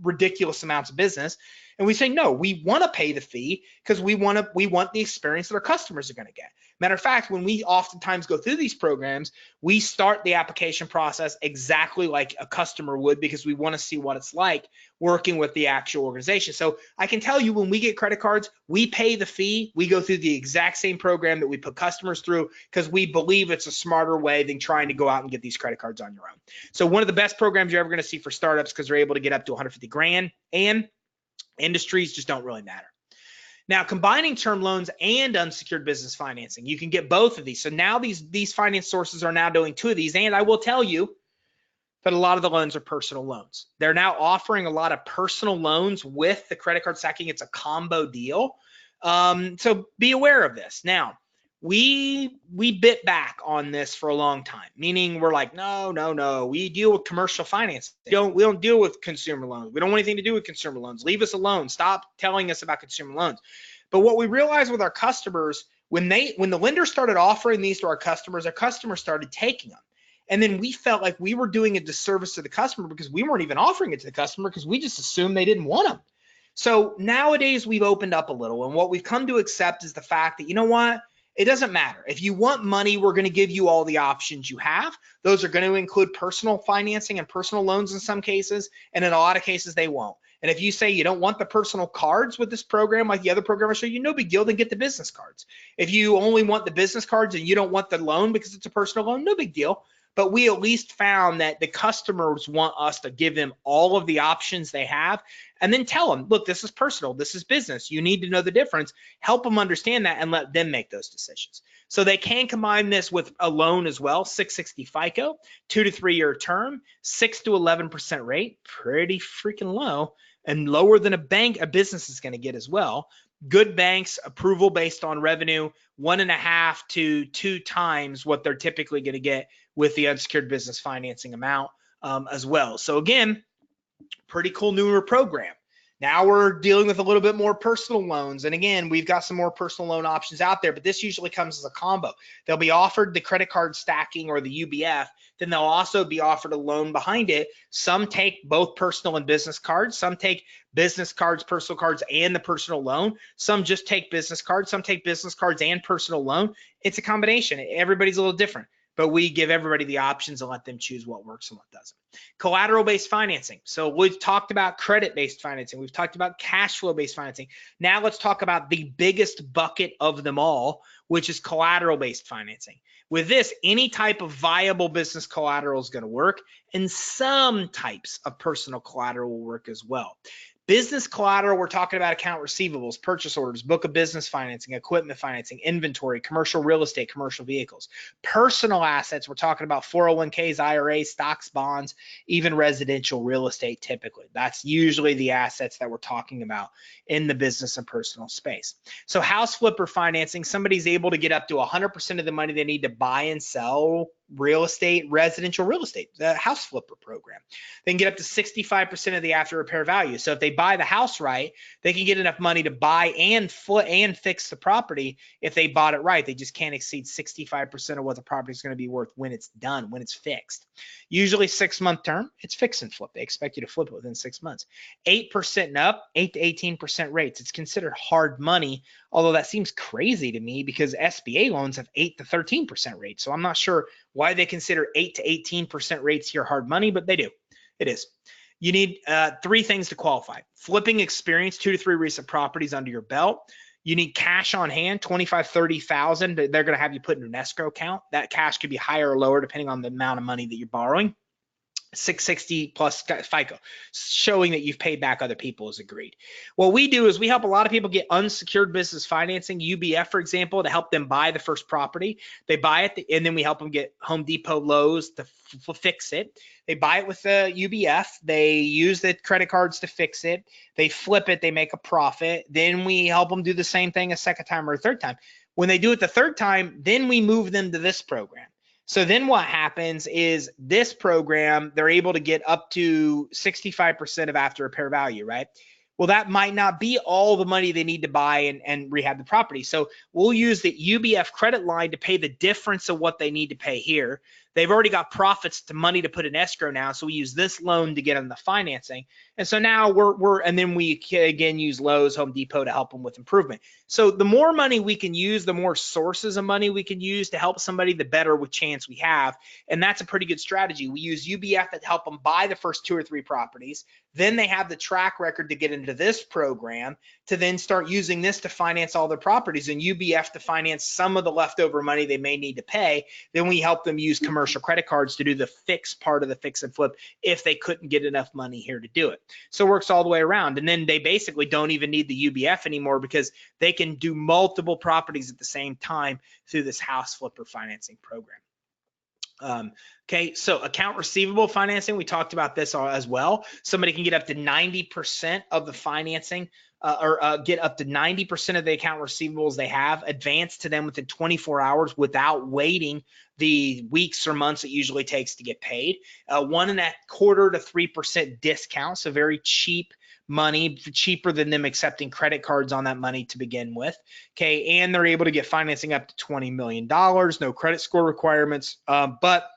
ridiculous amounts of business. And we say, no, we want to pay the fee because we want the experience that our customers are going to get. Matter of fact, when we oftentimes go through these programs, we start the application process exactly like a customer would because we want to see what it's like working with the actual organization. So I can tell you when we get credit cards, we pay the fee. We go through the exact same program that we put customers through because we believe it's a smarter way than trying to go out and get these credit cards on your own. So one of the best programs you're ever going to see for startups because they're able to get up to 150 grand, and industries just don't really matter. Now, combining term loans and unsecured business financing, you can get both of these. So now these finance sources are now doing 2 of these, and I will tell you that a lot of the loans are personal loans. They're now offering a lot of personal loans with the credit card stacking. It's a combo deal. So be aware of this. Now, we bit back on this for a long time, meaning we're like, no, we deal with commercial finance. We don't deal with consumer loans. We don't want anything to do with consumer loans. Leave us alone. Stop telling us about consumer loans. But what we realized with our customers, when the lender started offering these to our customers started taking them. And then we felt like we were doing a disservice to the customer because we weren't even offering it to the customer because we just assumed they didn't want them. So nowadays we've opened up a little, and what we've come to accept is the fact that, you know what? It doesn't matter. If you want money, we're going to give you all the options you have. Those are going to include personal financing and personal loans in some cases, and in a lot of cases they won't. And if you say you don't want the personal cards with this program like the other program I show you, no big deal, then get the business cards. If you only want the business cards and you don't want the loan because it's a personal loan, no big deal. But we at least found that the customers want us to give them all of the options they have and then tell them, look, this is personal, this is business. You need to know the difference. Help them understand that and let them make those decisions. So they can combine this with a loan as well, 660 FICO, 2 to 3 year term, 6 to 11% rate, pretty freaking low, and lower than a business is going to get as well. Good banks, approval based on revenue, 1.5 to 2 times what they're typically going to get with the unsecured business financing amount as well. So again, pretty cool newer program. Now we're dealing with a little bit more personal loans. And again, we've got some more personal loan options out there, but this usually comes as a combo. They'll be offered the credit card stacking or the UBF, then they'll also be offered a loan behind it. Some take both personal and business cards. Some take business cards, personal cards, and the personal loan. Some just take business cards. Some take business cards and personal loan. It's a combination. Everybody's a little different, but we give everybody the options and let them choose what works and what doesn't. Collateral-based financing. So we've talked about credit-based financing. We've talked about cash flow-based financing. Now let's talk about the biggest bucket of them all, which is collateral-based financing. With this, any type of viable business collateral is going to work, and some types of personal collateral will work as well. Business collateral, we're talking about account receivables, purchase orders, book of business financing, equipment financing, inventory, commercial real estate, commercial vehicles. Personal assets, we're talking about 401ks, IRAs, stocks, bonds, even residential real estate typically. That's usually the assets that we're talking about in the business and personal space. So house flipper financing, somebody's able to get up to 100% of the money they need to buy and sell real estate, residential real estate, the house flipper program. They can get up to 65% of the after repair value. So if they buy the house right, they can get enough money to buy and fix the property if they bought it right. They just can't exceed 65% of what the property is going to be worth when it's done, when it's fixed. Usually 6-month term, it's fix and flip. They expect you to flip it within 6 months. 8% and up, 8 to 18% rates. It's considered hard money, although that seems crazy to me because SBA loans have 8 to 13% rates. So I'm not sure why they consider 8 to 18% rates here hard money, but they do. It is. You need 3 things to qualify. Flipping experience, 2 to 3 recent properties under your belt. You need cash on hand, 25, 30,000. They're going to have you put in an escrow account. That cash could be higher or lower depending on the amount of money that you're borrowing. 660 plus FICO, showing that you've paid back other people as agreed. What we do is we help a lot of people get unsecured business financing, UBF, for example, to help them buy the first property. They buy it, and then we help them get Home Depot, Lowe's to fix it. They buy it with the UBF. They use the credit cards to fix it. They flip it. They make a profit. Then we help them do the same thing a second time or a third time. When they do it the third time, then we move them to this program. So then what happens is this program, they're able to get up to 65% of after repair value, right? Well, that might not be all the money they need to buy and rehab the property. So we'll use the UBF credit line to pay the difference of what they need to pay here. They've already got profits to money to put in escrow now. So we use this loan to get them the financing. And so now and then we again use Lowe's, Home Depot to help them with improvement. So the more money we can use, the more sources of money we can use to help somebody, the better with chance we have. And that's a pretty good strategy. We use UBF to help them buy the first 2 or 3 properties. Then they have the track record to get into this program to then start using this to finance all their properties and UBF to finance some of the leftover money they may need to pay. Then we help them use commercial credit cards to do the fix part of the fix and flip if they couldn't get enough money here to do it. So it works all the way around. And then they basically don't even need the UBF anymore because they can do multiple properties at the same time through this house flipper financing program. Okay, so account receivable financing, we talked about this as well. Somebody can get up to 90% of the financing get up to 90% of the account receivables they have advanced to them within 24 hours without waiting the weeks or months it usually takes to get paid. 1.25% to 3% discount, so very cheap money, cheaper than them accepting credit cards on that money to begin with. Okay, and they're able to get financing up to $20 million, no credit score requirements, but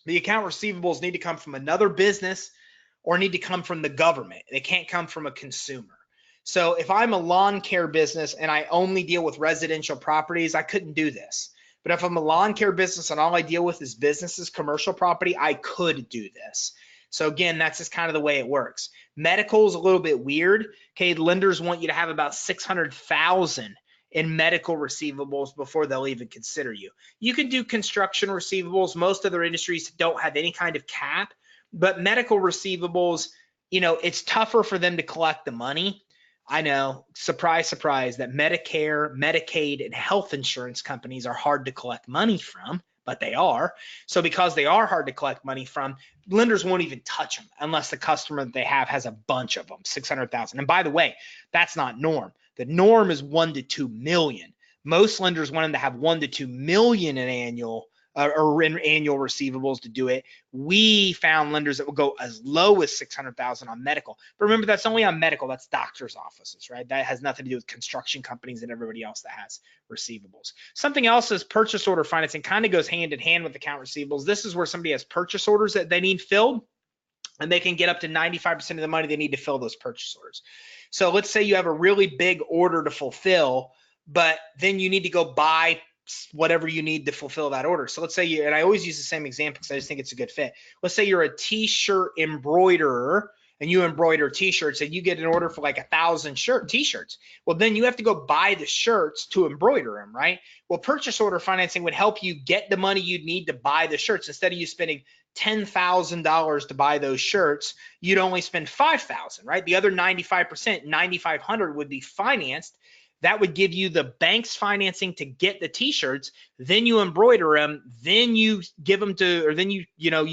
the account receivables need to come from another business or need to come from the government. They can't come from a consumer. So if I'm a lawn care business and I only deal with residential properties, I couldn't do this. But if I'm a lawn care business and all I deal with is businesses, commercial property, I could do this. So again, that's just kind of the way it works. Medical is a little bit weird. Okay, lenders want you to have about 600,000 in medical receivables before they'll even consider you. You can do construction receivables. Most other industries don't have any kind of cap, but medical receivables, you know, it's tougher for them to collect the money. I know, surprise, surprise, that Medicare, Medicaid, and health insurance companies are hard to collect money from. but they are. So because they are hard to collect money from, lenders won't even touch them unless the customer that they have has a bunch of them, 600,000. And by the way, that's not norm. The norm is 1 to 2 million. Most lenders want them to have 1 to 2 million in annual receivables to do it. We found lenders that will go as low as 600,000 on medical. But remember, that's only on medical. That's doctors' offices, right? That has nothing to do with construction companies and everybody else that has receivables. Something else is purchase order financing. Kind of goes hand in hand with account receivables. This is where somebody has purchase orders that they need filled, and they can get up to 95% of the money they need to fill those purchase orders. So let's say you have a really big order to fulfill, but then you need to go buy whatever you need to fulfill that order. So let's say you, and I always use the same example because I just think it's a good fit. Let's say you're a t-shirt embroiderer and you embroider t-shirts and you get an order for like 1,000 t-shirts. Well, then you have to go buy the shirts to embroider them, right? Well, purchase order financing would help you get the money you'd need to buy the shirts. Instead of you spending $10,000 to buy those shirts, you'd only spend $5,000, right? The other 95%, $9,500 would be financed. That would give you the bank's financing to get the t-shirts, then you embroider them, then you give them to, or then you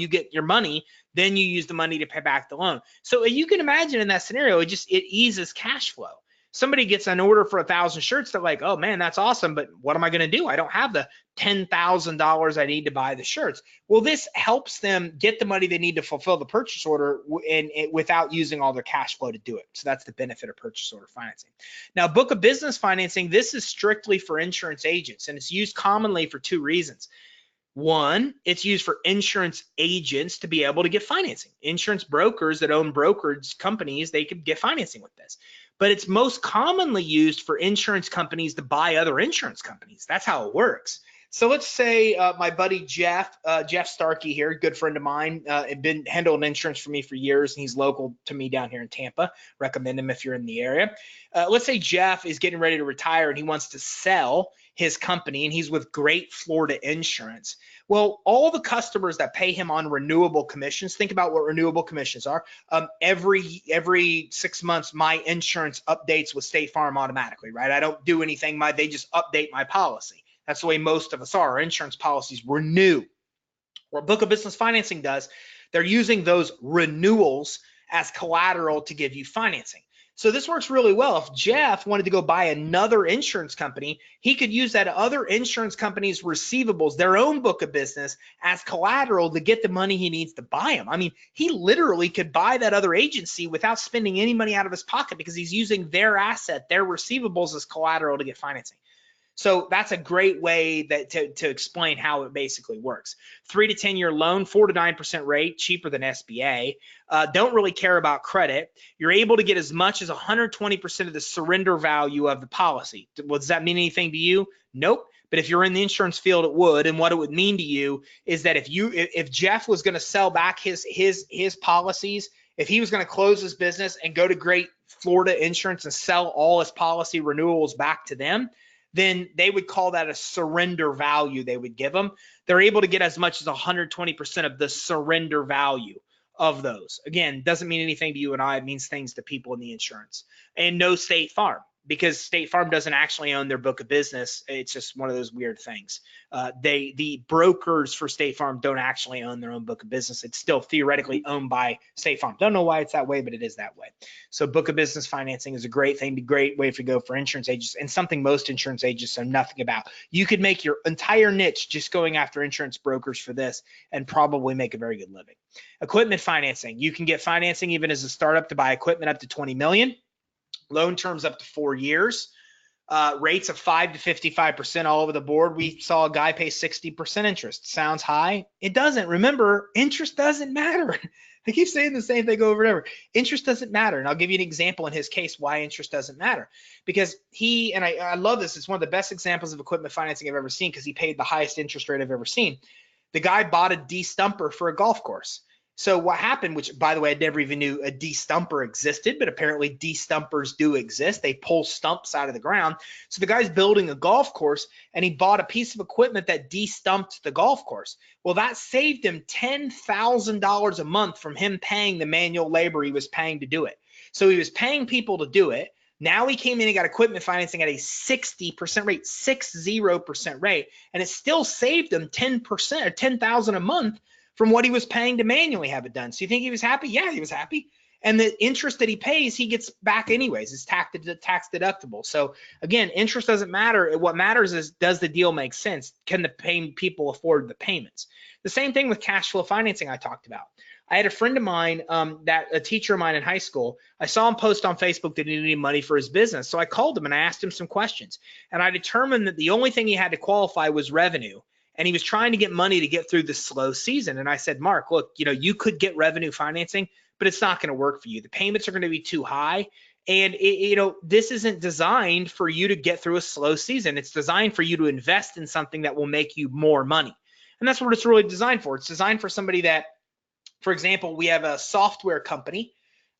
get your money, then you use the money to pay back the loan. So you can imagine in that scenario, it eases cash flow. Somebody gets an order for 1,000 shirts, they're like, oh man, that's awesome, but what am I going to do? I don't have the $10,000 I need to buy the shirts. Well, this helps them get the money they need to fulfill the purchase order without using all their cash flow to do it. So that's the benefit of purchase order financing. Now, book of business financing, this is strictly for insurance agents, and it's used commonly for 2 reasons. One, it's used for insurance agents to be able to get financing. Insurance brokers that own brokerage companies, they could get financing with this. But it's most commonly used for insurance companies to buy other insurance companies. That's how it works. So let's say my buddy Jeff Starkey here, good friend of mine, had been handling insurance for me for years, and he's local to me down here in Tampa. Recommend him if you're in the area. Let's say Jeff is getting ready to retire and he wants to sell his company, and he's with Great Florida Insurance. Well, all the customers that pay him on renewable commissions, think about what renewable commissions are. Every 6 months, my insurance updates with State Farm automatically, right? I don't do anything. They just update my policy. That's the way most of us are. Our insurance policies renew. What book of business financing does, they're using those renewals as collateral to give you financing. So this works really well. If Jeff wanted to go buy another insurance company, he could use that other insurance company's receivables, their own book of business, as collateral to get the money he needs to buy them. I mean, he literally could buy that other agency without spending any money out of his pocket because he's using their asset, their receivables, as collateral to get financing. So that's a great way to explain how it basically works. 3 to 10 year loan, 4 to 9% rate, cheaper than SBA. Don't really care about credit. You're able to get as much as 120% of the surrender value of the policy. Does that mean anything to you? Nope. But if you're in the insurance field, it would. And what it would mean to you is that if Jeff was going to sell back his policies, if he was going to close his business and go to Great Florida Insurance and sell all his policy renewals back to them, then they would call that a surrender value they would give them. They're able to get as much as 120% of the surrender value of those. Again, doesn't mean anything to you and I. It means things to people in the insurance. And no State Farm, because State Farm doesn't actually own their book of business. It's just one of those weird things. The brokers for State Farm don't actually own their own book of business. It's still theoretically owned by State Farm. Don't know why it's that way, but it is that way. So book of business financing is a great thing, a great way to go for insurance agents, and something most insurance agents know nothing about. You could make your entire niche just going after insurance brokers for this and probably make a very good living. Equipment financing. You can get financing even as a startup to buy equipment up to $20 million. Loan terms up to 4 years, rates of 5 to 55% all over the board. We saw a guy pay 60% interest. Sounds high? It doesn't. Remember, interest doesn't matter. I keep saying the same thing over and over. Interest doesn't matter. And I'll give you an example in his case why interest doesn't matter. Because I love this, it's one of the best examples of equipment financing I've ever seen because he paid the highest interest rate I've ever seen. The guy bought a de-stumper for a golf course. So what happened, which by the way, I never even knew a de-stumper existed, but apparently de-stumpers do exist. They pull stumps out of the ground. So the guy's building a golf course and he bought a piece of equipment that de-stumped the golf course. Well, that saved him $10,000 a month from him paying the manual labor he was paying to do it. So he was paying people to do it. Now he came in and got equipment financing at a 60% rate, 60% rate, and it still saved him 10% or 10,000 a month from what he was paying to manually have it done. So you think he was happy? Yeah, he was happy. And the interest that he pays, he gets back anyways. It's tax deductible. So again, interest doesn't matter. What matters is, does the deal make sense? Can the people afford the payments? The same thing with cash flow financing I talked about. I had a friend of mine, a teacher of mine in high school. I saw him post on Facebook that he needed money for his business. So I called him and I asked him some questions. And I determined that the only thing he had to qualify was revenue. And he was trying to get money to get through the slow season. And I said, Mark, look, you could get revenue financing, but it's not going to work for you. The payments are going to be too high. And this isn't designed for you to get through a slow season. It's designed for you to invest in something that will make you more money. And that's what it's really designed for. It's designed for somebody that, for example, we have a software company,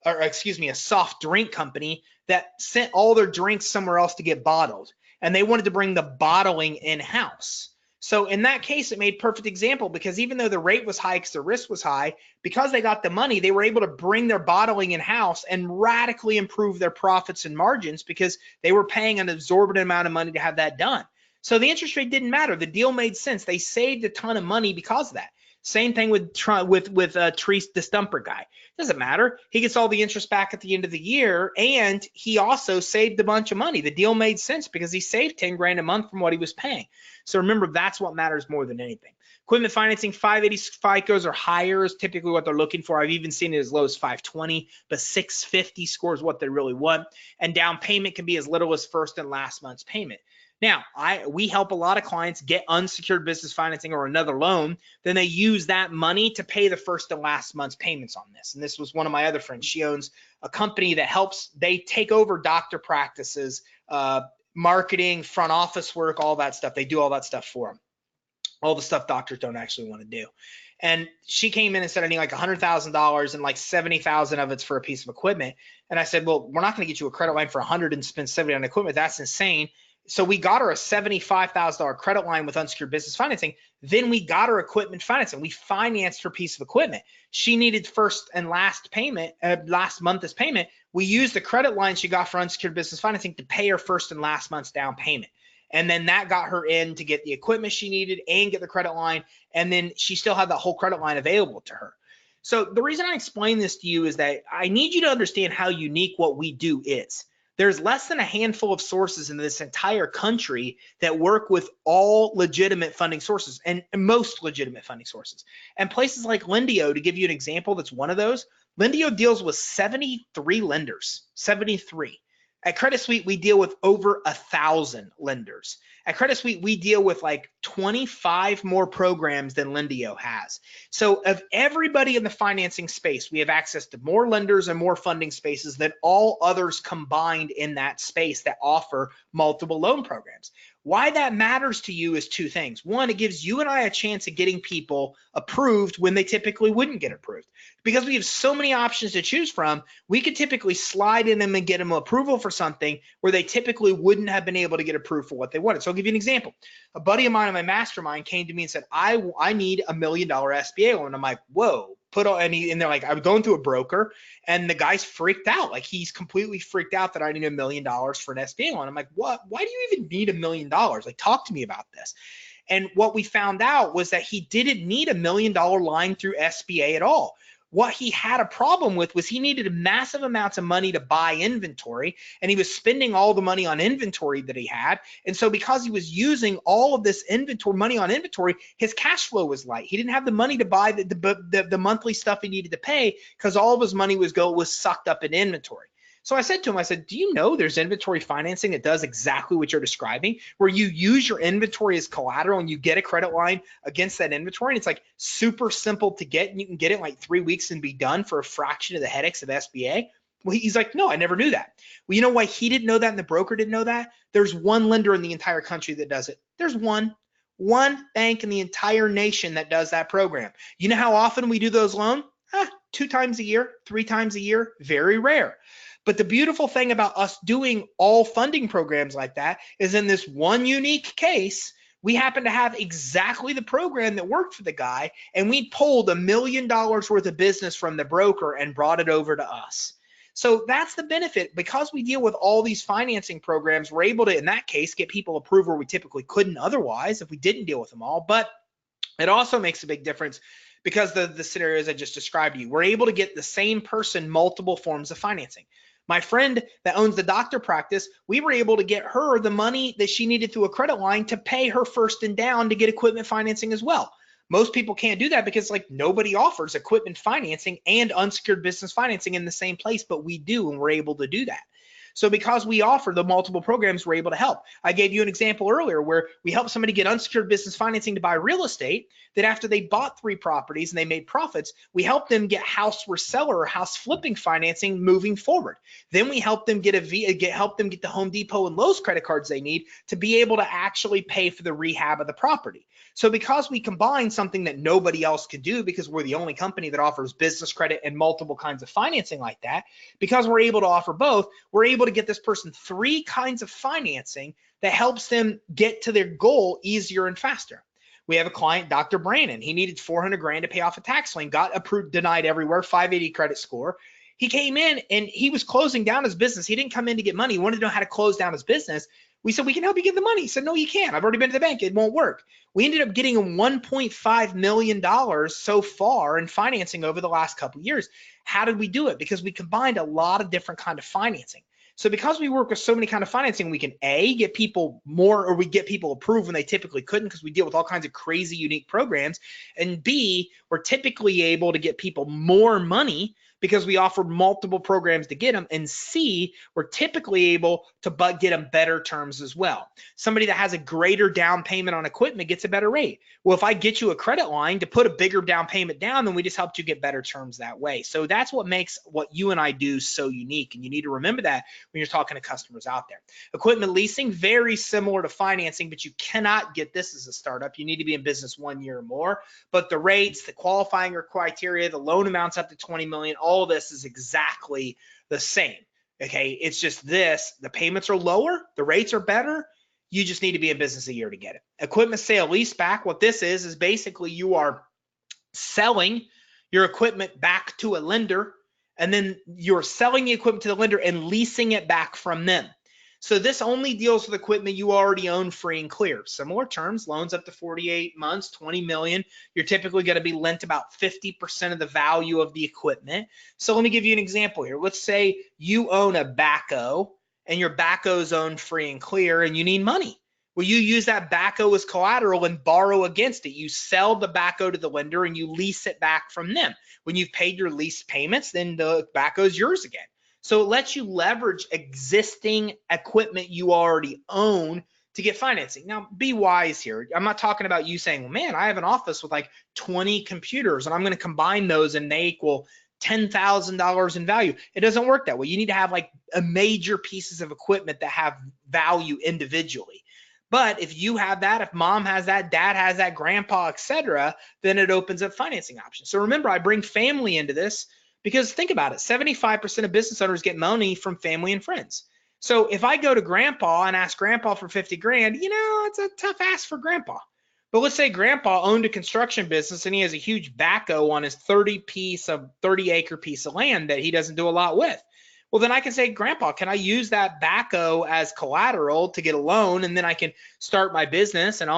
or excuse me, a soft drink company that sent all their drinks somewhere else to get bottled. And they wanted to bring the bottling in-house. So in that case, it made perfect example, because even though the rate was high because the risk was high, because they got the money, they were able to bring their bottling in-house and radically improve their profits and margins because they were paying an exorbitant amount of money to have that done. So the interest rate didn't matter. The deal made sense. They saved a ton of money because of that. Same thing with Treese, the stumper guy. Doesn't matter. He gets all the interest back at the end of the year, and he also saved a bunch of money. The deal made sense because he saved 10 grand a month from what he was paying. So remember, that's what matters more than anything. Equipment financing, 580 FICOs or higher is typically what they're looking for. I've even seen it as low as 520, but 650 scores what they really want. And down payment can be as little as first and last month's payment. Now, we help a lot of clients get unsecured business financing or another loan. Then they use that money to pay the first and last month's payments on this. And this was one of my other friends. She owns a company that helps, they take over doctor practices, marketing, front office work, all that stuff. They do all that stuff for them. All the stuff doctors don't actually want to do. And she came in and said, I need like $100,000 and like 70,000 of it's for a piece of equipment. And I said, well, we're not going to get you a credit line for 100 and spend 70 on equipment. That's insane. So we got her a $75,000 credit line with unsecured business financing. Then we got her equipment financing. We financed her piece of equipment. She needed first and last payment, last month's payment. We used the credit line she got for unsecured business financing to pay her first and last month's down payment. And then that got her in to get the equipment she needed and get the credit line. And then she still had that whole credit line available to her. So the reason I explain this to you is that I need you to understand how unique what we do is. There's less than a handful of sources in this entire country that work with all legitimate funding sources and most legitimate funding sources. And places like Lendio, to give you an example, that's one of those. Lendio deals with 73 lenders, 73. At Credit Suite, we deal with over 1,000 lenders. At Credit Suite, we deal with like 25 more programs than Lendio has. So of everybody in the financing space, we have access to more lenders and more funding spaces than all others combined in that space that offer multiple loan programs. Why that matters to you is two things. One, it gives you and I a chance of getting people approved when they typically wouldn't get approved. Because we have so many options to choose from, we could typically slide in them and get them approval for something where they typically wouldn't have been able to get approved for what they wanted. So I'll give you an example. A buddy of mine in my mastermind came to me and said, I need $1 million SBA loan. I'm like, whoa. And they're like, I was going through a broker and the guy's freaked out. Like he's completely freaked out that I need $1 million for an SBA loan. I'm like, what? Why do you even need $1 million? Like, talk to me about this. And what we found out was that he didn't need $1 million line through SBA at all. What he had a problem with was he needed massive amounts of money to buy inventory, and he was spending all the money on inventory that he had. And so because he was using all of this money on inventory, his cash flow was light. He didn't have the money to buy the monthly stuff he needed to pay because all of his money was sucked up in inventory. So I said to him, do you know there's inventory financing that does exactly what you're describing, where you use your inventory as collateral and you get a credit line against that inventory? And it's like super simple to get, and you can get it in like 3 weeks and be done for a fraction of the headaches of SBA. Well, he's like, no, I never knew that. Well, you know why he didn't know that and the broker didn't know that? There's one lender in the entire country that does it. There's one bank in the entire nation that does that program. You know how often we do those loans? 2 times a year, 3 times a year, very rare. But the beautiful thing about us doing all funding programs like that is in this one unique case, we happen to have exactly the program that worked for the guy, and we pulled $1 million worth of business from the broker and brought it over to us. So that's the benefit. Because we deal with all these financing programs, we're able to, in that case, get people approved where we typically couldn't otherwise if we didn't deal with them all. But it also makes a big difference because the scenarios I just described to you. We're able to get the same person multiple forms of financing. My friend that owns the doctor practice, we were able to get her the money that she needed through a credit line to pay her first and down to get equipment financing as well. Most people can't do that because like nobody offers equipment financing and unsecured business financing in the same place, but we do, and we're able to do that. So because we offer the multiple programs, we're able to help. I gave you an example earlier where we helped somebody get unsecured business financing to buy real estate. That after they bought 3 properties and they made profits, we helped them get house reseller or house flipping financing moving forward. Then we helped them get the Home Depot and Lowe's credit cards they need to be able to actually pay for the rehab of the property. So because we combine something that nobody else can do, because we're the only company that offers business credit and multiple kinds of financing like that, because we're able to offer both, we're able to get this person 3 kinds of financing that helps them get to their goal easier and faster. We have a client, Dr. Brandon. He needed 400 grand to pay off a tax lien, got approved, denied everywhere, 580 credit score. He came in and he was closing down his business. He didn't come in to get money. He wanted to know how to close down his business. We said, we can help you get the money. He said, no, you can't. I've already been to the bank. It won't work. We ended up getting him $1.5 million so far in financing over the last couple of years. How did we do it? Because we combined a lot of different kinds of financing. So because we work with so many kinds of financing, we can A, get people more, or we get people approved when they typically couldn't because we deal with all kinds of crazy unique programs. And B, we're typically able to get people more money because we offer multiple programs to get them. And C, we're typically able to get them better terms as well. Somebody that has a greater down payment on equipment gets a better rate. Well, if I get you a credit line to put a bigger down payment down, then we just helped you get better terms that way. So that's what makes what you and I do so unique. And you need to remember that when you're talking to customers out there. Equipment leasing, very similar to financing, but you cannot get this as a startup. You need to be in business 1 year or more. But the rates, the qualifying criteria, the loan amounts up to 20 million, all of this is exactly the same. Okay, it's just this, the payments are lower, the rates are better. You just need to be in business a year to get it. Equipment sale lease back, what this is basically you are selling your equipment back to a lender, and then you're selling the equipment to the lender and leasing it back from them. So this only deals with equipment you already own free and clear. Similar terms, loans up to 48 months, 20 million. You're typically going to be lent about 50% of the value of the equipment. So let me give you an example here. Let's say you own a backhoe and your backhoe's owned free and clear and you need money. Well, you use that backhoe as collateral and borrow against it. You sell the backhoe to the lender and you lease it back from them. When you've paid your lease payments, then the backhoe's yours again. So it lets you leverage existing equipment you already own to get financing. Now, be wise here. I'm not talking about you saying, well, man, I have an office with like 20 computers and I'm going to combine those and they equal $10,000 in value. It doesn't work that way. You need to have like a major pieces of equipment that have value individually. But if you have that, if mom has that, dad has that, grandpa, etc., then it opens up financing options. So remember, I bring family into this because think about it, 75% of business owners get money from family and friends. So if I go to grandpa and ask grandpa for 50 grand, you know, it's a tough ask for grandpa. But let's say grandpa owned a construction business and he has a huge backhoe on his 30 acre piece of land that he doesn't do a lot with. Well, then I can say, grandpa, can I use that backhoe as collateral to get a loan? And then I can start my business and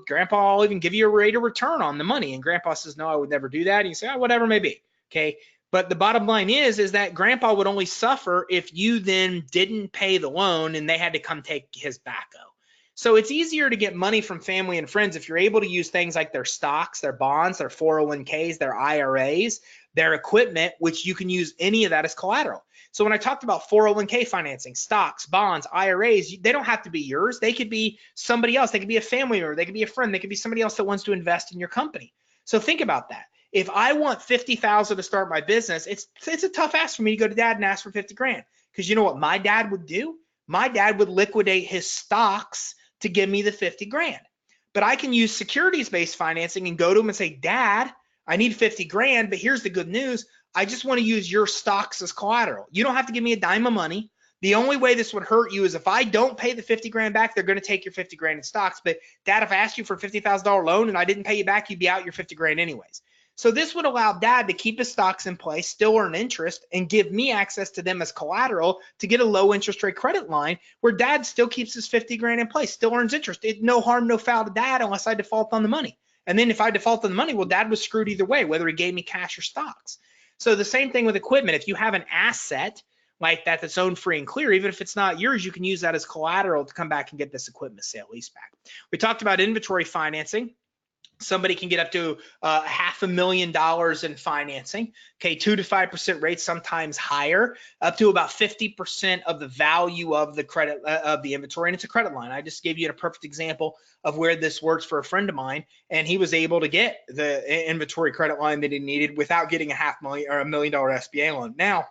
grandpa, I'll even give you a rate of return on the money. And grandpa says, no, I would never do that. And you say, oh, whatever may be. Okay. But the bottom line is that grandpa would only suffer if you then didn't pay the loan and they had to come take his backhoe. So it's easier to get money from family and friends if you're able to use things like their stocks, their bonds, their 401ks, their IRAs, their equipment, which you can use any of that as collateral. So when I talked about 401k financing, stocks, bonds, IRAs, they don't have to be yours. They could be somebody else. They could be a family member. They could be a friend. They could be somebody else that wants to invest in your company. So think about that. If I want 50,000 to start my business, it's a tough ask for me to go to dad and ask for 50 grand. Because you know what my dad would do? My dad would liquidate his stocks to give me the 50 grand. But I can use securities-based financing and go to him and say, Dad, I need 50 grand, but here's the good news. I just want to use your stocks as collateral. You don't have to give me a dime of money. The only way this would hurt you is if I don't pay the 50 grand back, they're going to take your 50 grand in stocks. But Dad, if I asked you for a $50,000 loan and I didn't pay you back, you'd be out your 50 grand anyways. So this would allow dad to keep his stocks in place, still earn interest, and give me access to them as collateral to get a low interest rate credit line where dad still keeps his 50 grand in place, still earns interest. No harm, no foul to dad unless I default on the money. And then if I default on the money, well, dad was screwed either way, whether he gave me cash or stocks. So the same thing with equipment. If you have an asset like that that's owned free and clear, even if it's not yours, you can use that as collateral to come back and get this equipment sale leaseback. We talked about inventory financing. Somebody can get up to $500,000 in financing, okay, 2 to 5% rates, sometimes higher, up to about 50% of the value of the credit of the inventory, and it's a credit line. I just gave you a perfect example of where this works for a friend of mine, and he was able to get the inventory credit line that he needed without getting a $500,000 or $1 million SBA loan. Now,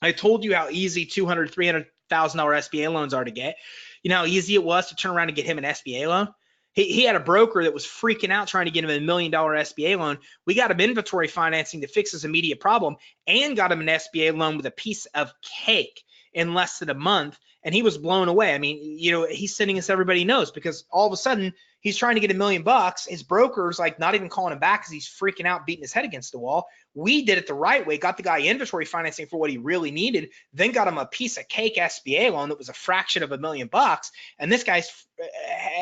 I told you how easy $200,000, $300,000 SBA loans are to get. You know how easy it was to turn around and get him an SBA loan? He had a broker that was freaking out trying to get him a $1 million SBA loan. We got him inventory financing to fix his immediate problem and got him an SBA loan with a piece of cake in less than a month. And he was blown away. I mean, you know, he's sending us everybody knows because all of a sudden he's trying to get $1 million. His broker's like not even calling him back because he's freaking out, beating his head against the wall. We did it the right way, got the guy inventory financing for what he really needed, then got him a piece of cake SBA loan that was a fraction of $1 million. And this guy's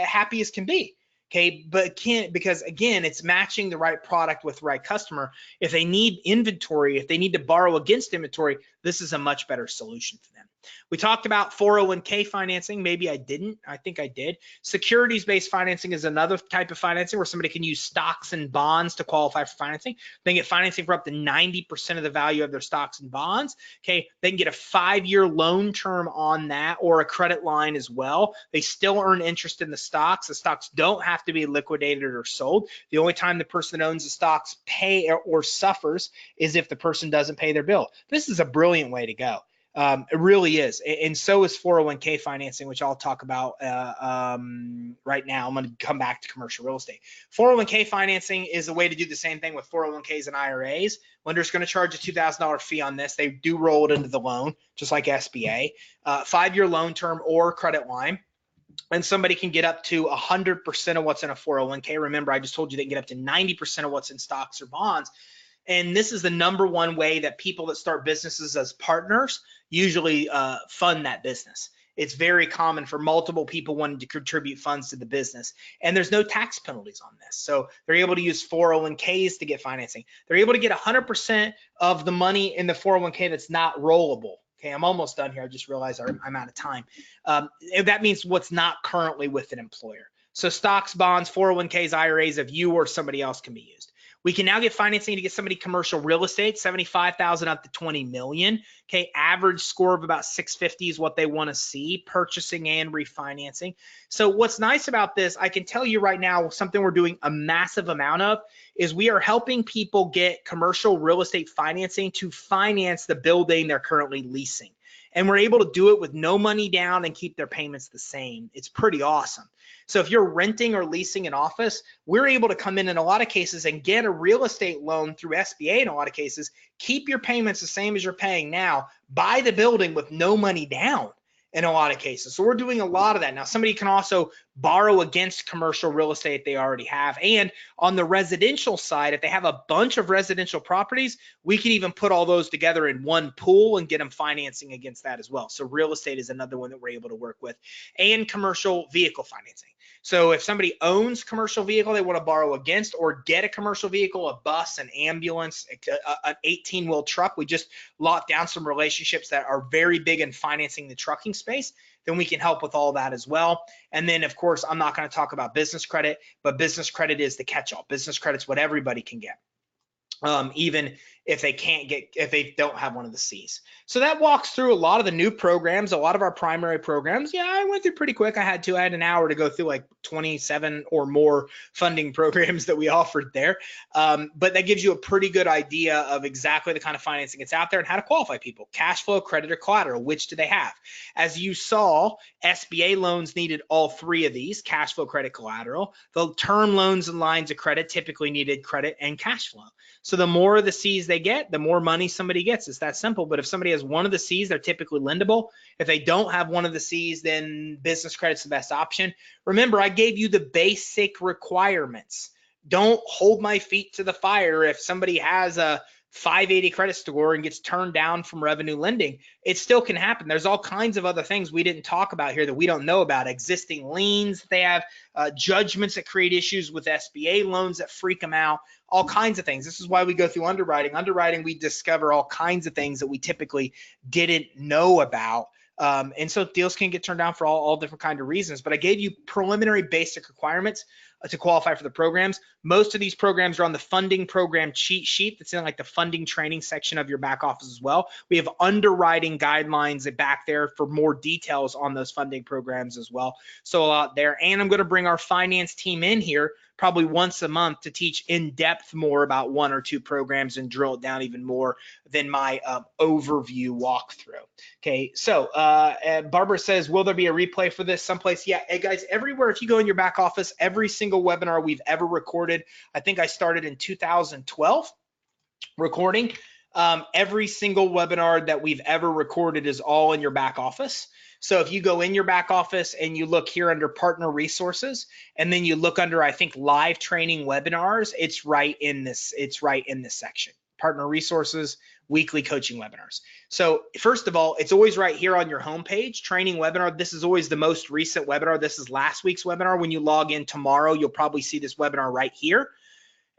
happy as can be. Okay, but can't, because again, it's matching the right product with the right customer. If they need inventory, if they need to borrow against inventory, this is a much better solution for them. We talked about 401k financing. Maybe I didn't. I think I did. Securities-based financing is another type of financing where somebody can use stocks and bonds to qualify for financing. They can get financing for up to 90% of the value of their stocks and bonds. Okay, they can get a 5-year loan term on that or a credit line as well. They still earn interest in the stocks. The stocks don't have to be liquidated or sold. The only time the person that owns the stocks pay or suffers is if the person doesn't pay their bill. This is a brilliant way to go. It really is. And so is 401k financing, which I'll talk about right now. I'm going to come back to commercial real estate. 401k financing is a way to do the same thing with 401ks and IRAs. Lender's going to charge a $2,000 fee on this. They do roll it into the loan, just like SBA. 5-year loan term or credit line. And somebody can get up to 100% of what's in a 401k. Remember, I just told you they can get up to 90% of what's in stocks or bonds. And this is the number one way that people that start businesses as partners usually fund that business. It's very common for multiple people wanting to contribute funds to the business. And there's no tax penalties on this. So they're able to use 401ks to get financing. They're able to get 100% of the money in the 401k that's not rollable. Okay, I'm almost done here. I just realized I'm out of time. That means what's not currently with an employer. So stocks, bonds, 401ks, IRAs of you or somebody else can be used. We can now get financing to get somebody commercial real estate, 75,000 up to 20 million. Okay, average score of about 650 is what they want to see, purchasing and refinancing. So what's nice about this, I can tell you right now, something we're doing a massive amount of is we are helping people get commercial real estate financing to finance the building they're currently leasing. And we're able to do it with no money down and keep their payments the same. It's pretty awesome. So if you're renting or leasing an office, we're able to come in a lot of cases and get a real estate loan through SBA in a lot of cases, keep your payments the same as you're paying now, buy the building with no money down in a lot of cases. So we're doing a lot of that. Now, somebody can also borrow against commercial real estate they already have. And on the residential side, if they have a bunch of residential properties, we can even put all those together in one pool and get them financing against that as well. So real estate is another one that we're able to work with, and commercial vehicle financing. So if somebody owns commercial vehicle they want to borrow against or get a commercial vehicle, a bus, an ambulance, an 18-wheel truck, we just locked down some relationships that are very big in financing the trucking space, then we can help with all that as well. And then, of course, I'm not going to talk about business credit, but business credit is the catch-all. Business credit's what everybody can get. Even if they don't have one of the C's. So that walks through a lot of the new programs, a lot of our primary programs. Yeah, I went through pretty quick. I had an hour to go through like 27 or more funding programs that we offered there. But that gives you a pretty good idea of exactly the kind of financing that's out there and how to qualify people. Cash flow, credit, or collateral, which do they have? As you saw, SBA loans needed all three of these: cash flow, credit, collateral. The term loans and lines of credit typically needed credit and cash flow. So the more of the C's they get, the more money somebody gets. It's that simple. But if somebody has one of the C's, they're typically lendable. If they don't have one of the C's, then business credit's the best option. Remember, I gave you the basic requirements. don't hold my feet to the fire. If somebody has a 580 credit score and gets turned down from revenue lending, it still can happen. There's all kinds of other things we didn't talk about here that we don't know about. Existing liens, they have judgments that create issues with SBA loans that freak them out, all kinds of things. This is why we go through underwriting. Underwriting, we discover all kinds of things that we typically didn't know about. And so deals can get turned down for all different kinds of reasons. But I gave you preliminary basic requirements to qualify for the programs. Most of these programs are on the funding program cheat sheet that's in like the funding training section of your back office as well. We have underwriting guidelines back there for more details on those funding programs as well. So a lot there. And I'm going to bring our finance team in here probably once a month to teach in depth more about one or two programs and drill it down even more than my overview walkthrough. Okay, so Barbara says, will there be a replay for this someplace? Yeah, hey guys, everywhere, if you go in your back office, every single webinar we've ever recorded, I think I started in 2012 recording. Every single webinar that we've ever recorded is all in your back office. So if you go in your back office and you look here under partner resources, and then you look under, I think, live training webinars, it's right in this section. Partner resources, weekly coaching webinars. So first of all, it's always right here on your homepage, training webinar. This is always the most recent webinar. This is last week's webinar. When you log in tomorrow, you'll probably see this webinar right here.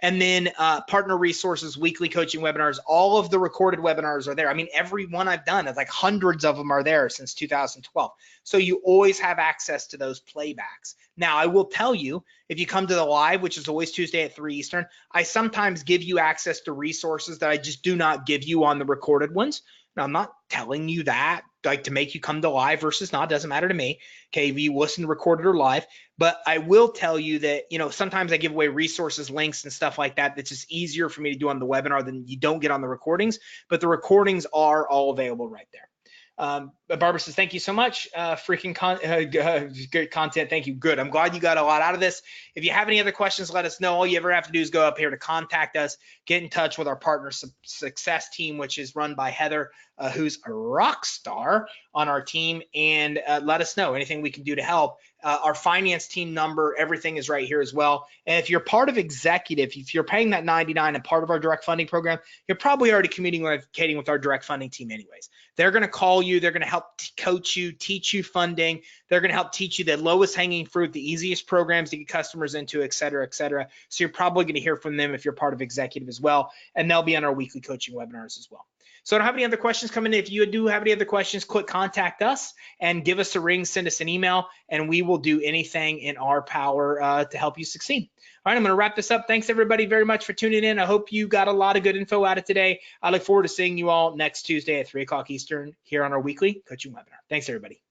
And then partner resources, weekly coaching webinars, all of the recorded webinars are there. I mean, every one I've done, it's like hundreds of them are there since 2012. So you always have access to those playbacks. Now, I will tell you, if you come to the live, which is always Tuesday at 3 Eastern, I sometimes give you access to resources that I just do not give you on the recorded ones. Now, I'm not telling you that, like, to make you come to live versus not, doesn't matter to me. Okay, if you listen to recorded or live, but I will tell you that, you know, sometimes I give away resources, links and stuff like that. That's just easier for me to do on the webinar than you don't get on the recordings, but the recordings are all available right there. Barbara says, thank you so much. Good content. Thank you. Good. I'm glad you got a lot out of this. If you have any other questions, let us know. All you ever have to do is go up here to contact us, get in touch with our partner success team, which is run by Heather, who's a rock star on our team, and let us know anything we can do to help. Our finance team number, everything is right here as well. And if you're part of executive, if you're paying that $99 and part of our direct funding program, you're probably already communicating with our direct funding team anyways. They're going to call you. They're going to help coach you, teach you funding. They're going to help teach you the lowest hanging fruit, the easiest programs to get customers into, et cetera, et cetera. So you're probably going to hear from them if you're part of executive as well. And they'll be on our weekly coaching webinars as well. So I don't have any other questions coming in. If you do have any other questions, click contact us and give us a ring, send us an email, and we will do anything in our power to help you succeed. All right, I'm going to wrap this up. Thanks everybody very much for tuning in. I hope you got a lot of good info out of today. I look forward to seeing you all next Tuesday at 3 o'clock Eastern here on our weekly coaching webinar. Thanks everybody.